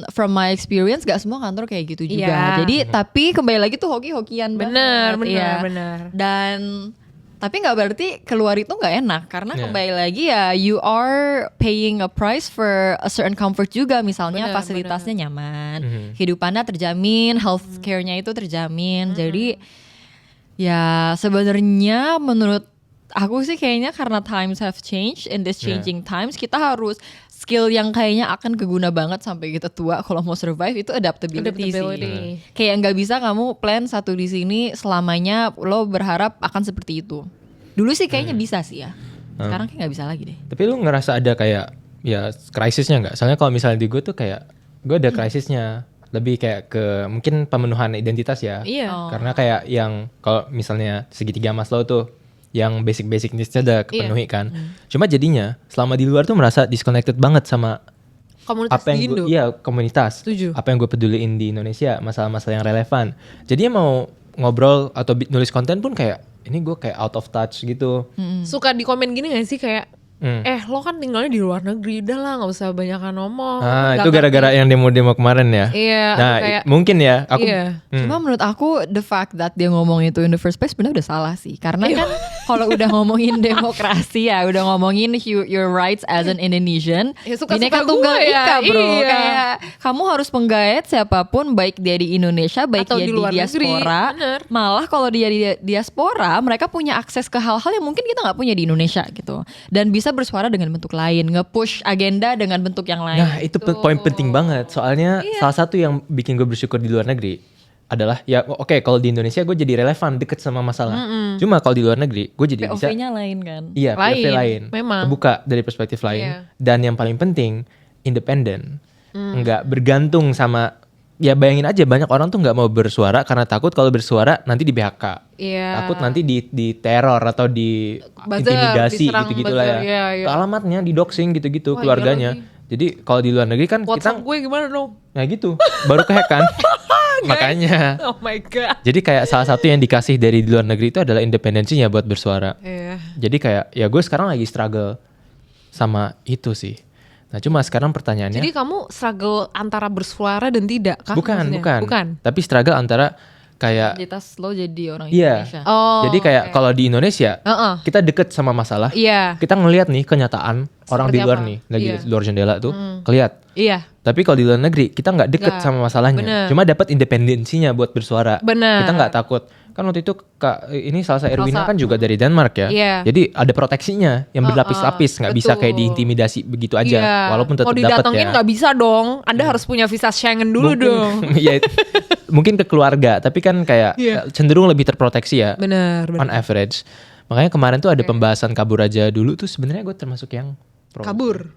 from my experience gak semua kantor kayak gitu juga. Jadi tapi kembali lagi tuh hoki-hokian banget. Bener. Dan tapi nggak berarti keluar itu nggak enak, karena kembali lagi ya you are paying a price for a certain comfort juga. Misalnya fasilitasnya nyaman, hidupannya terjamin, healthcare-nya itu terjamin. Jadi ya sebenarnya menurut aku sih kayaknya karena times have changed, in this changing times kita harus skill yang kayaknya akan keguna banget sampai kita tua kalau mau survive itu adaptability. Sih. Kayak nggak bisa kamu plan satu di sini selamanya lo berharap akan seperti itu. Dulu sih kayaknya bisa sih ya. Sekarang kayak nggak bisa lagi deh. Tapi lu ngerasa ada kayak ya krisisnya nggak? Soalnya kalau misalnya di gue tuh kayak gue ada krisisnya. Lebih kayak ke mungkin pemenuhan identitas ya. Karena kayak yang kalau misalnya segitiga Maslow tuh yang basic needs-nya udah kepenuhi kan. Cuma jadinya selama di luar tuh merasa disconnected banget sama komunitas apa yang di Indo. Komunitas. Setuju. Apa yang gue peduliin di Indonesia, masalah-masalah yang relevan. Jadi mau ngobrol atau nulis konten pun kayak ini gue kayak out of touch gitu. Suka di komen gini gak sih kayak Lo kan tinggalnya di luar negeri, udah lah nggak usah banyakan ngomong. Itu gara-gara yang demo-demo kemarin ya. Iya. Nah kayak, mungkin ya aku Cuma menurut aku the fact that dia ngomong itu in the first place benar udah salah sih. Karena kan kalau udah ngomongin demokrasi ya, udah ngomongin your rights as an Indonesian, Bhinneka Tunggal Ika bro. Iya. Kayak kamu harus menggait siapapun, baik dia di Indonesia, baik atau dia di di luar diaspora. negeri. Malah kalau dia di diaspora, mereka punya akses ke hal-hal yang mungkin kita nggak punya di Indonesia gitu. Dan bisa bersuara dengan bentuk lain, nge-push agenda dengan bentuk yang lain. Nah itu poin penting banget. Soalnya salah satu yang bikin gue bersyukur di luar negeri adalah ya oke, kalau di Indonesia gue jadi relevan, deket sama masalah. Cuma kalau di luar negeri gue jadi bisa POV-nya lain kan. Iya, POV lain. Memang. Kebuka dari perspektif lain. Dan yang paling penting independen. Nggak bergantung sama, ya bayangin aja banyak orang tuh nggak mau bersuara karena takut kalau bersuara nanti di BHK. Takut nanti di teror atau di intimidasi gitu-gitu lah ya. Alamatnya di doxing gitu-gitu keluarganya. Jadi kalau di luar negeri kan WhatsApp kita gue gimana dong? Nah gitu, baru kehack kan. Makanya. Oh my god. Jadi kayak salah satu yang dikasih dari di luar negeri itu adalah independensinya buat bersuara. Jadi kayak ya gue sekarang lagi struggle sama itu sih. Nah cuma sekarang pertanyaannya. Jadi kamu struggle antara bersuara dan tidak kah? Bukan. Tapi struggle antara kayak identitas lo jadi orang Indonesia. Jadi kayak kalau di Indonesia kita deket sama masalah. Kita ngelihat nih kenyataan orang di luar nih lagi di luar jendela tuh kelihat. Tapi kalau di luar negeri kita nggak deket sama masalahnya. Cuma dapat independensinya buat bersuara. Kita nggak takut. Kan waktu itu ini Salsa Erwina kan juga dari Denmark ya. Jadi ada proteksinya yang berlapis-lapis, nggak bisa kayak diintimidasi begitu aja. Walaupun tetap dapat ya. Mau didatengin nggak bisa dong. Anda harus punya visa Schengen dulu dong. Ya, mungkin ke keluarga, tapi kan kayak cenderung lebih terproteksi ya. Benar. On average. Makanya kemarin tuh ada pembahasan kabur aja dulu tuh sebenarnya gue termasuk yang pro. Kabur.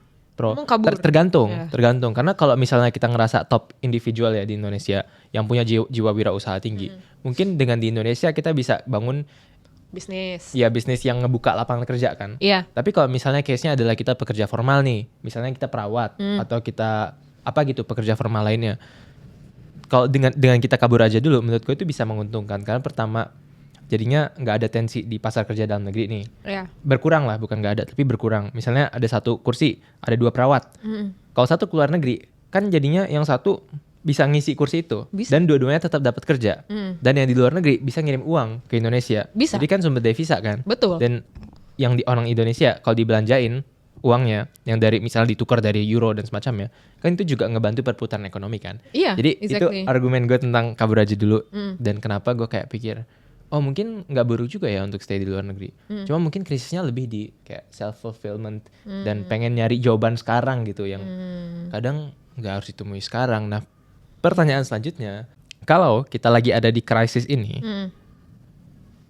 Tergantung karena kalau misalnya kita ngerasa top individual ya di Indonesia yang punya jiwa wirausaha tinggi, mungkin dengan di Indonesia kita bisa bangun bisnis yang ngebuka lapangan kerja kan. Tapi kalau misalnya case-nya adalah kita pekerja formal nih, misalnya kita perawat atau kita apa gitu pekerja formal lainnya, kalau dengan kita kabur aja dulu menurut gue itu bisa menguntungkan karena pertama jadinya nggak ada tensi di pasar kerja dalam negeri nih. Berkurang lah, bukan nggak ada, tapi berkurang. Misalnya ada satu kursi, ada 2 perawat. Kalau satu keluar negeri, kan jadinya yang satu bisa ngisi kursi itu. Dan dua-duanya tetap dapat kerja. Dan yang di luar negeri bisa ngirim uang ke Indonesia. Jadi kan sumber devisa kan. Betul. Dan yang di orang Indonesia, kalau dibelanjain uangnya, yang dari misalnya ditukar dari euro dan semacamnya, kan itu juga ngebantu perputaran ekonomi kan. Jadi itu argumen gue tentang kabur aja dulu. Dan kenapa gue kayak pikir, oh mungkin nggak buruk juga ya untuk stay di luar negeri. Cuma mungkin krisisnya lebih di kayak self fulfillment dan pengen nyari jawaban sekarang gitu yang kadang nggak harus ditemui sekarang. Nah pertanyaan selanjutnya, kalau kita lagi ada di krisis ini,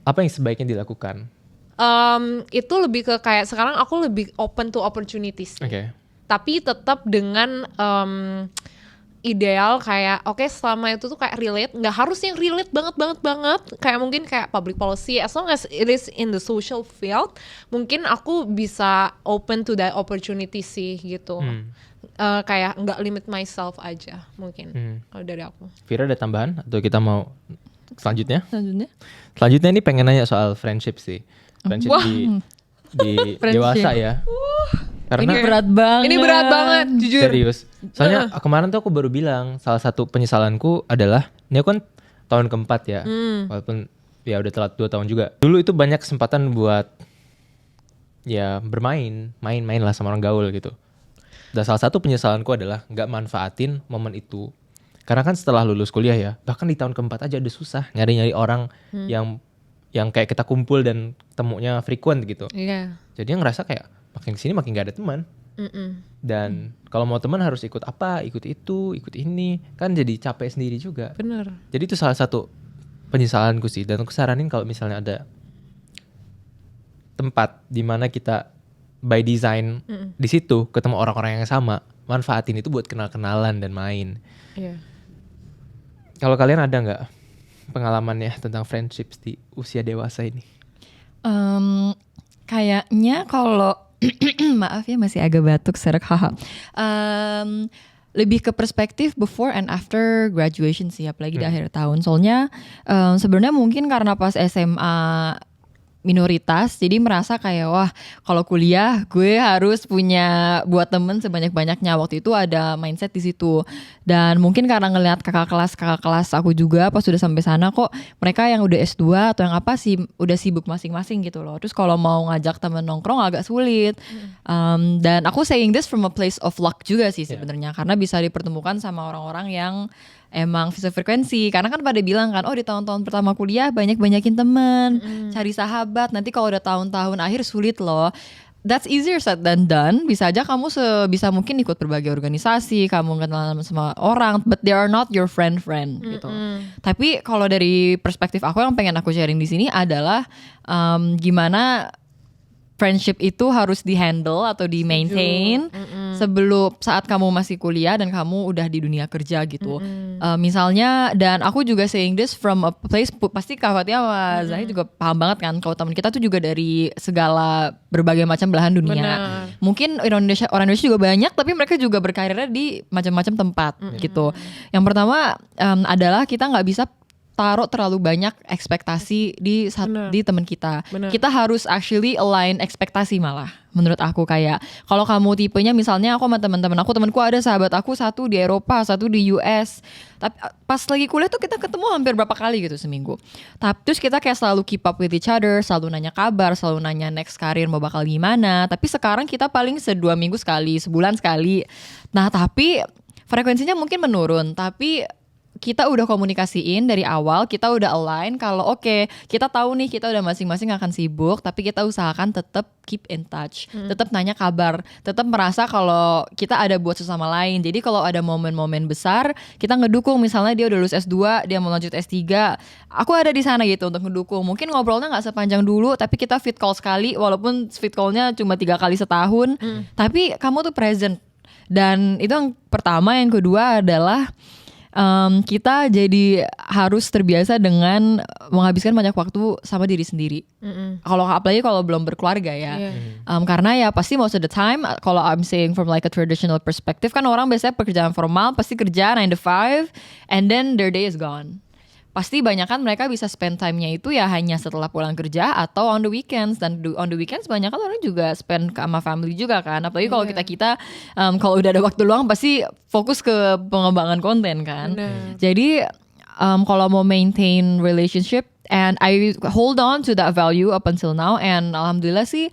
apa yang sebaiknya dilakukan? Itu lebih ke kayak sekarang aku lebih open to opportunities. Tapi tetap dengan ideal kayak oke, selama itu tuh kayak relate, nggak harus yang relate banget kayak mungkin kayak public policy, as long as it is in the social field mungkin aku bisa open to that opportunity sih gitu. Kayak nggak limit myself aja mungkin kalau dari aku. Vira ada tambahan atau kita mau selanjutnya ini pengen nanya soal friendship sih. Friendship di dewasa ya. Karena ini berat banget jujur. Serius. Soalnya kemarin tuh aku baru bilang salah satu penyesalanku adalah ini aku kan tahun keempat ya. Walaupun ya udah telat 2 tahun juga. Dulu itu banyak kesempatan buat ya main lah sama orang gaul gitu. Dan salah satu penyesalanku adalah nggak manfaatin momen itu. Karena kan setelah lulus kuliah ya, bahkan di tahun keempat aja udah susah nyari orang yang kayak kita kumpul dan temunya frequent gitu. Jadi ngerasa kayak makin kesini makin gak ada teman. Dan kalau mau teman harus ikut apa, ikut itu, ikut ini, kan jadi capek sendiri juga. Bener. Jadi itu salah satu penyesalanku sih. Dan aku saranin kalau misalnya ada tempat di mana kita by design di situ ketemu orang-orang yang sama, manfaatin itu buat kenal-kenalan dan main. Kalau kalian ada nggak pengalamannya tentang friendships di usia dewasa ini? Kayaknya kalau maaf ya masih agak batuk serak haha. Lebih ke perspektif before and after graduation sih, apalagi di akhir tahun. Soalnya sebenarnya mungkin karena pas SMA minoritas, jadi merasa kayak wah kalau kuliah gue harus punya buat temen sebanyak-banyaknya. Waktu itu ada mindset di situ, dan mungkin karena ngelihat kakak kelas aku juga pas sudah sampai sana, kok mereka yang udah S2 atau yang apa sih udah sibuk masing-masing gitu loh. Terus kalau mau ngajak temen nongkrong agak sulit. Dan aku saying this from a place of luck juga sih sebenarnya, karena bisa dipertemukan sama orang-orang yang emang sefrekuensi. Karena kan pada bilang kan, oh di tahun-tahun pertama kuliah banyakin temen, cari sahabat, nanti kalau udah tahun-tahun akhir sulit loh. That's easier said than done. Bisa aja kamu sebisa mungkin ikut berbagai organisasi, kamu kenal sama orang, but they are not your friend gitu. Tapi kalau dari perspektif aku, yang pengen aku sharing di sini adalah gimana friendship itu harus di-handle atau di-maintain sebelum saat kamu masih kuliah dan kamu udah di dunia kerja gitu. Misalnya, dan aku juga saying this from a place, pasti Kak Fatia sama Zahi juga paham banget kan, kalau teman kita tuh juga dari segala berbagai macam belahan dunia. Benar. Mungkin orang Indonesia juga banyak, tapi mereka juga berkarirnya di macam-macam tempat gitu. Yang pertama adalah kita nggak bisa taruh terlalu banyak ekspektasi di teman kita. Bener. Kita harus actually align ekspektasi malah. Menurut aku kayak kalau kamu tipenya misalnya aku sama temanku ada sahabat aku satu di Eropa, satu di US. Tapi pas lagi kuliah tuh kita ketemu hampir berapa kali gitu seminggu. Tapi terus kita kayak selalu keep up with each other, selalu nanya kabar, selalu nanya next karir mau bakal gimana. Tapi sekarang kita paling 2 minggu sekali, sebulan sekali. Nah, tapi frekuensinya mungkin menurun, tapi kita udah komunikasiin dari awal, kita udah align kalau oke, kita tahu nih kita udah masing-masing akan sibuk, tapi kita usahakan tetap keep in touch, tetap nanya kabar, tetap merasa kalau kita ada buat sesama lain. Jadi kalau ada momen-momen besar, kita ngedukung. Misalnya dia udah lulus S2, dia mau lanjut S3, aku ada di sana gitu untuk ngedukung. Mungkin ngobrolnya nggak sepanjang dulu, tapi kita fit call sekali, walaupun fit callnya cuma 3 kali setahun, tapi kamu tuh present. Dan itu yang pertama. Yang kedua adalah kita jadi harus terbiasa dengan menghabiskan banyak waktu sama diri sendiri. Kalau apalagi kalau belum berkeluarga ya. Karena ya pasti most of the time, kalau I'm saying from like a traditional perspective, kan orang biasanya pekerjaan formal pasti kerja 9 to 5 and then their day is gone. Pasti banyak kan mereka bisa spend time-nya itu ya hanya setelah pulang kerja atau on the weekends. Dan on the weekends banyak kan orang juga spend sama family juga kan. Apalagi kalau kita kalau udah ada waktu luang pasti fokus ke pengembangan konten kan. Jadi kalau mau maintain relationship, and I hold on to that value up until now, and alhamdulillah sih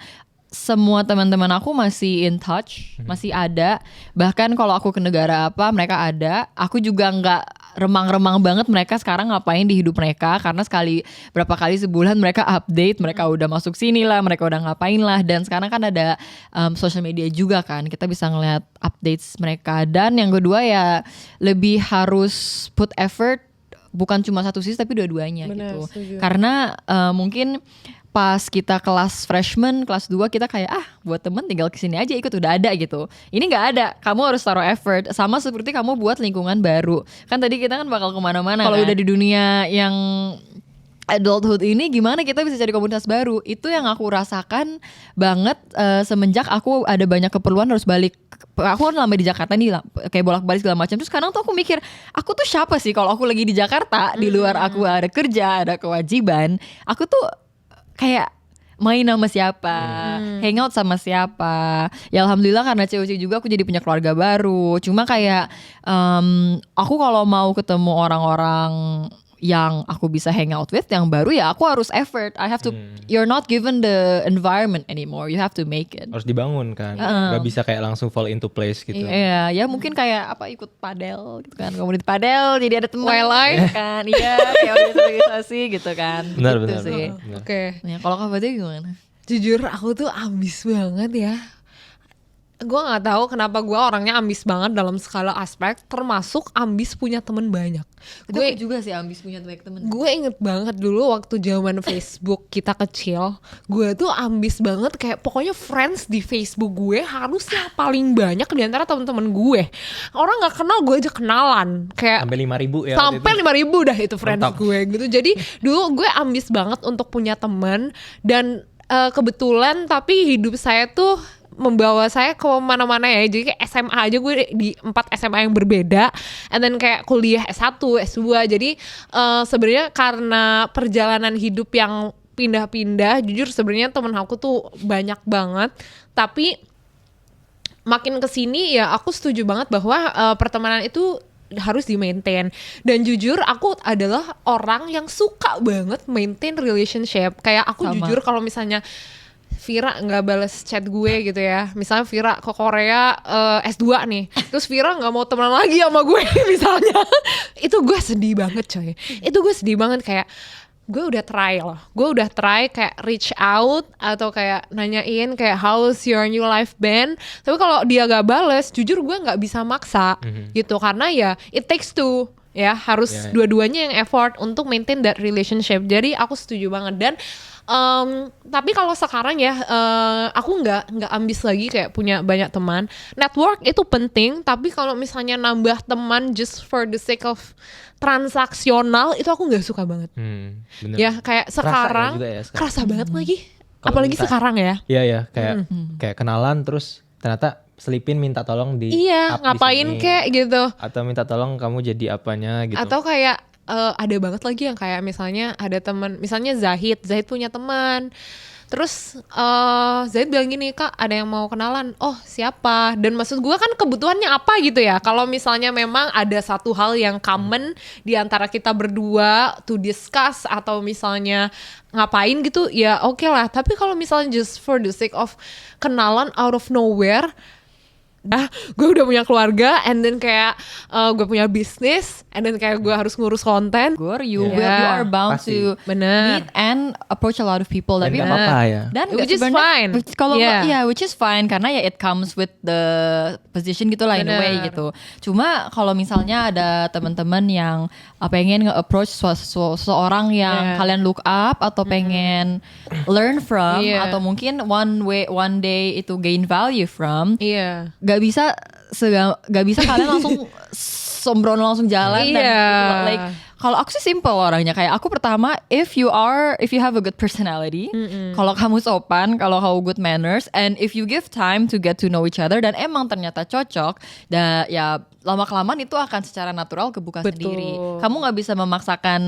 semua teman-teman aku masih in touch, masih ada. Bahkan kalau aku ke negara apa, mereka ada. Aku juga nggak remang-remang banget mereka sekarang ngapain di hidup mereka, karena berapa kali sebulan mereka update, mereka udah masuk sini lah, mereka udah ngapain lah. Dan sekarang kan ada social media juga kan, kita bisa ngeliat updates mereka. Dan yang kedua ya lebih harus put effort, bukan cuma satu sisi tapi dua-duanya. Bener, gitu. Setuju. Karena mungkin pas kita kelas freshman, kelas 2 kita kayak buat temen tinggal kesini aja ikut udah ada gitu. Ini gak ada, kamu harus taruh effort. Sama seperti kamu buat lingkungan baru. Kan tadi kita kan bakal kemana-mana kan. Kalau udah di dunia yang adulthood ini, gimana kita bisa cari komunitas baru. Itu yang aku rasakan banget semenjak aku ada banyak keperluan harus balik. Aku kan lama di Jakarta nih, kayak bolak-balik segala macam. Terus sekarang tuh aku mikir, aku tuh siapa sih kalau aku lagi di Jakarta, di luar aku ada kerja, ada kewajiban. Aku tuh kayak main sama siapa, hangout sama siapa. Ya alhamdulillah karena COC juga aku jadi punya keluarga baru. Cuma kayak aku kalau mau ketemu orang-orang yang aku bisa hangout with yang baru, ya aku harus effort. I have to. You're not given the environment anymore. You have to make it. Harus dibangun kan. Gak bisa kayak langsung fall into place gitu. Iya, ya mungkin kayak ikut padel gitu kan, komunitas padel, jadi ada teman kan. Iya, kayak organisasi gitu kan. Benar, gitu benar. sih. Oke. Ya, kalau Kak Fatia gimana? Jujur aku tuh ambis banget ya. Gue nggak tahu kenapa gue orangnya ambis banget dalam segala aspek, termasuk ambis punya temen banyak. Gue juga sih ambis punya banyak temen. Gue inget banget dulu waktu zaman Facebook kita kecil, gue tuh ambis banget kayak pokoknya friends di Facebook gue harus yang paling banyak di antara temen-temen gue. Orang nggak kenal gue aja kenalan, kayak sampai 5.000 ya. sampai 5.000 dah itu friends. Mantap. Gue gitu. Jadi dulu gue ambis banget untuk punya teman, dan kebetulan tapi hidup saya tuh membawa saya ke mana-mana ya. Jadi kayak SMA aja gue di 4 SMA yang berbeda, and then kayak kuliah S1, S2. Jadi sebenarnya karena perjalanan hidup yang pindah-pindah. Jujur sebenarnya temen aku tuh banyak banget, tapi makin kesini ya aku setuju banget bahwa pertemanan itu harus di-maintain. Dan jujur aku adalah orang yang suka banget maintain relationship. Kayak aku jujur kalau misalnya Vira nggak balas chat gue gitu ya, misalnya Vira ke Korea S2 nih, terus Vira nggak mau temenan lagi sama gue misalnya, itu gue sedih banget coy, itu gue sedih banget, kayak gue udah try kayak reach out atau kayak nanyain kayak how's your new life been, tapi kalau dia gak bales, jujur gue nggak bisa maksa gitu, karena ya it takes two ya, harus dua-duanya yang effort untuk maintain that relationship. Jadi aku setuju banget. Dan tapi kalau sekarang ya aku nggak ambis lagi kayak punya banyak teman. Network itu penting, tapi kalau misalnya nambah teman just for the sake of transaksional, itu aku nggak suka banget. Bener. Ya kayak sekarang, kerasa banget lagi. Apalagi sekarang ya. Iya kayak kenalan terus ternyata selipin minta tolong di ngapain kek gitu, atau minta tolong kamu jadi apanya gitu, atau kayak ada banget lagi yang kayak misalnya ada teman, misalnya Zahid punya teman, terus Zahid bilang gini, Kak ada yang mau kenalan, oh siapa, dan maksud gue kan kebutuhannya apa gitu ya. Kalau misalnya memang ada satu hal yang common di antara kita berdua to discuss atau misalnya ngapain gitu ya oke lah. Tapi kalau misalnya just for the sake of kenalan out of nowhere, gue udah punya keluarga, and then kayak gue punya bisnis, and then kayak gue harus ngurus konten. You are bound to meet and approach a lot of people. Dan gak apa-apa ya. Dan which is fine. Which is fine karena ya it comes with the position gitu lah in a way gitu. Cuma kalau misalnya ada teman-teman yang pengen nge-approach seseorang yang kalian look up atau pengen learn from, atau mungkin one day itu gain value from. Gak bisa kalian langsung sembrono langsung jalan dan gitu, like kalau aku sih simple orangnya, kayak aku pertama if you have a good personality, kalau kamu sopan, kalau kamu good manners, and if you give time to get to know each other dan emang ternyata cocok, dan ya lama-kelamaan itu akan secara natural kebuka sendiri. Kamu nggak bisa memaksakan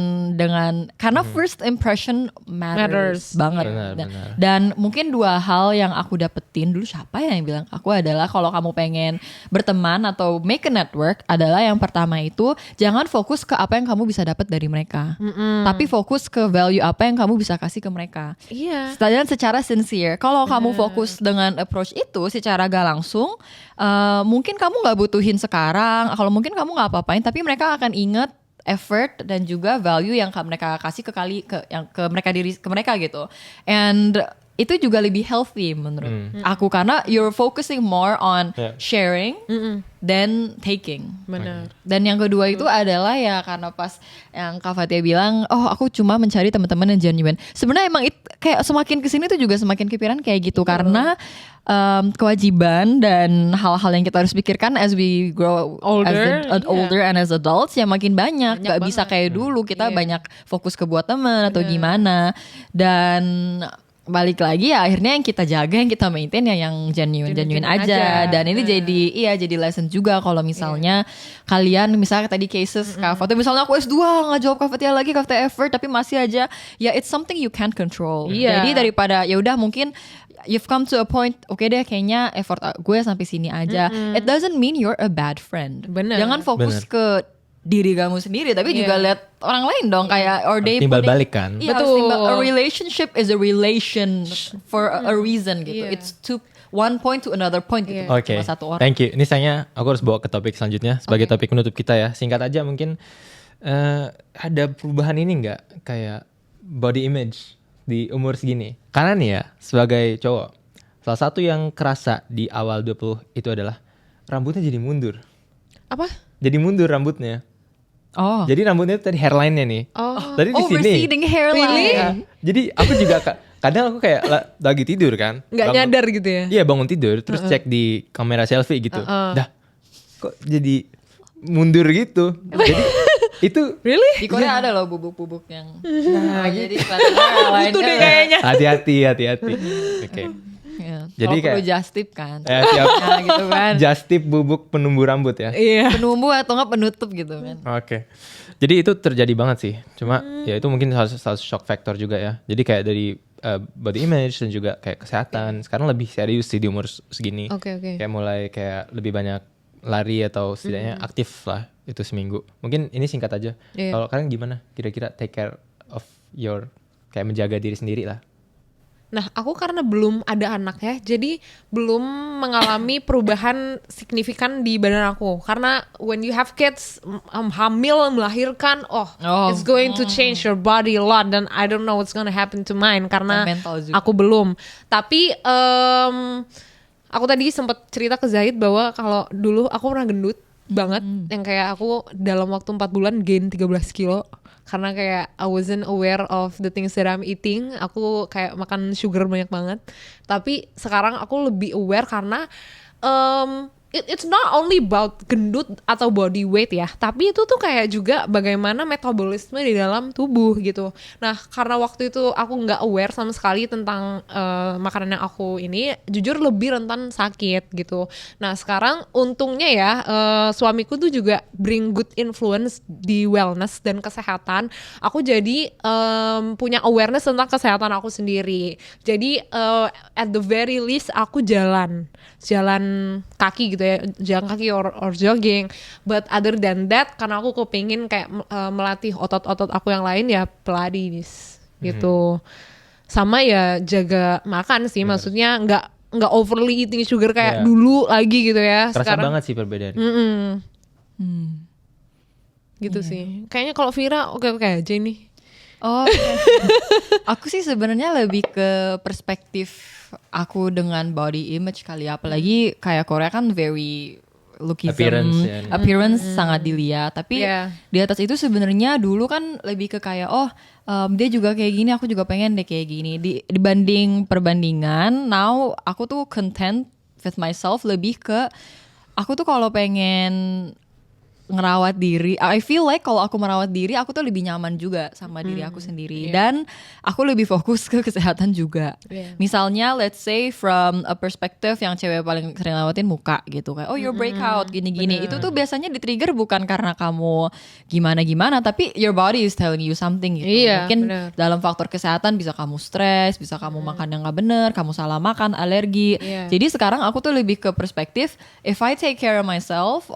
karena first impression matters banget. Benar. Dan mungkin dua hal yang aku dapetin dulu, siapa yang bilang aku adalah kalau kamu pengen berteman atau make a network adalah yang pertama itu jangan fokus ke apa yang kamu bisa dapat dari mereka, tapi fokus ke value apa yang kamu bisa kasih ke mereka. Dan secara sincere. Kalau kamu fokus dengan approach itu secara gak langsung, mungkin kamu nggak butuhin sekarang. Kalau mungkin kamu nggak apa-apain, tapi mereka akan ingat effort dan juga value yang mereka kasih ke mereka gitu. And itu juga lebih healthy menurut aku, karena you're focusing more on sharing than taking. Benar. Dan yang kedua itu adalah ya karena pas yang Kak Fatia bilang, oh aku cuma mencari teman-teman yang genuine. Sebenarnya emang kayak semakin kesini tuh juga semakin kepikiran kayak gitu, karena kewajiban dan hal-hal yang kita harus pikirkan as we grow older and as adults ya makin banyak gak bisa kayak dulu kita banyak fokus ke buat teman atau gimana. Dan balik lagi ya akhirnya yang kita jaga, yang kita maintain ya yang genuine aja. Dan ini jadi lesson juga kalau misalnya kalian misalnya tadi cases Kak Fatia, misalnya aku S2 gak jawab Kak Fatia lagi, Kak Fatia effort tapi masih aja ya it's something you can't control. Jadi daripada ya udah mungkin you've come to a point, oke deh kayaknya effort gue sampai sini aja. It doesn't mean you're a bad friend. Jangan fokus ke diri kamu sendiri, tapi juga lihat orang lain dong, kayak timbal balik kan. Betul. A relationship is a relation for a reason gitu. It's one point to another point gitu. Oke. Thank you. Ini sayangnya aku harus bawa ke topik selanjutnya sebagai topik penutup kita ya. Singkat aja mungkin ada perubahan ini nggak kayak body image di umur segini? Karena nih ya sebagai cowok, salah satu yang kerasa di awal 20 itu adalah rambutnya jadi mundur. Apa? Jadi mundur rambutnya. Jadi rambutnya tadi hairline-nya nih. Tadi di sini. Receding hairline. Really? Jadi aku juga kadang aku kayak lagi tidur kan. Nggak nyadar gitu ya? Iya bangun tidur terus cek di kamera selfie gitu. Dah kok jadi mundur gitu. Jadi itu really? Di Korea ada loh bubuk-bubuk yang jadi hairline. Itu deh kayaknya. Hati-hati. Oke. Jadi kayak just tip kan. Siap. Gitu kan. Just tip bubuk penumbuh rambut ya. Penumbuh atau enggak penutup gitu kan. Oke. Jadi itu terjadi banget sih. Cuma ya itu mungkin salah shock factor juga ya. Jadi kayak dari body image dan juga kayak kesehatan. Sekarang lebih serius sih di umur segini. Oke. Kayak mulai kayak lebih banyak lari atau setidaknya aktif lah itu seminggu. Mungkin ini singkat aja. Iya. Kalau kalian gimana? Kira-kira take care of your kayak menjaga diri sendiri lah. Nah, aku karena belum ada anak ya, jadi belum mengalami perubahan signifikan di badan aku. Karena when you have kids, hamil, melahirkan, it's going to change your body a lot. Dan I don't know what's gonna happen to mine karena aku belum. Tapi aku tadi sempat cerita ke Zahid bahwa kalau dulu aku pernah gendut banget, yang kayak aku dalam waktu 4 bulan gain 13 kilo. Karena kayak I wasn't aware of the things that I'm eating. Aku kayak makan sugar banyak banget. Tapi sekarang aku lebih aware karena it's not only about gendut atau body weight ya. Tapi itu tuh kayak juga bagaimana metabolisme di dalam tubuh gitu. Nah karena waktu itu aku nggak aware sama sekali tentang makanan yang aku ini, jujur lebih rentan sakit gitu. Nah sekarang untungnya ya suamiku tuh juga bring good influence di wellness dan kesehatan. Aku jadi punya awareness tentang kesehatan aku sendiri. Jadi at the very least aku jalan kaki gitu ya, jalan kaki or jogging. But other than that, karena aku kepingin kayak melatih otot-otot aku yang lain ya Pilates gitu. Sama ya jaga makan sih, maksudnya nggak overly eating sugar kayak dulu lagi gitu ya. Terasa Sekarang banget sih perbedaan. Gitu sih. Kayaknya kalau Vira oke aja nih. Aku sih sebenarnya lebih ke perspektif aku dengan body image kali ya. Apalagi kayak Korea kan very lookism, appearance sangat dilihat. Tapi di atas itu sebenarnya dulu kan lebih ke kayak dia juga kayak gini, aku juga pengen deh kayak gini. Dibanding perbandingan, now aku tuh content with myself, lebih ke aku tuh kalau pengen ngerawat diri, I feel like kalau aku merawat diri aku tuh lebih nyaman juga sama diri aku sendiri, dan aku lebih fokus ke kesehatan juga. Misalnya let's say from a perspective yang cewek paling sering lewatin muka gitu, kayak your breakout gini-gini, itu tuh biasanya di-trigger bukan karena kamu gimana-gimana, tapi your body is telling you something gitu. Mungkin dalam faktor kesehatan bisa kamu stres, bisa kamu makan yang gak bener, kamu salah makan, alergi. Jadi sekarang aku tuh lebih ke perspektif, if I take care of myself,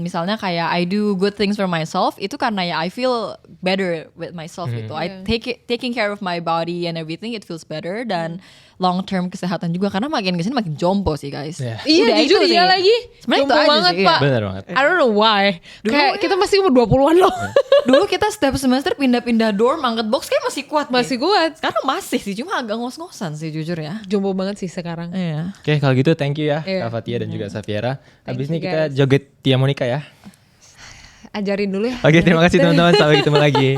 misalnya kayak I do good things for myself, itu karena ya I feel better with myself gitu. I taking care of my body and everything, it feels better, dan long term kesehatan juga, karena makin kesini makin jompo sih guys. Iya jujur dia lagi sebenarnya jompo banget sih, Pak. Bener banget. I don't know why. Kayak kita masih umur 20-an loh. Dulu kita setiap semester pindah-pindah dorm, angkat box kayak masih kuat. Masih kuat. Sekarang masih sih, cuma agak ngos-ngosan sih jujur ya. Jompo banget sih sekarang. Oke, kalau gitu thank you ya Kak Fatia dan juga Safiera. Habis ini kita joget Tia Monica ya. Ajarin dulu ya. Oke, terima kasih teman-teman, sampai ketemu lagi.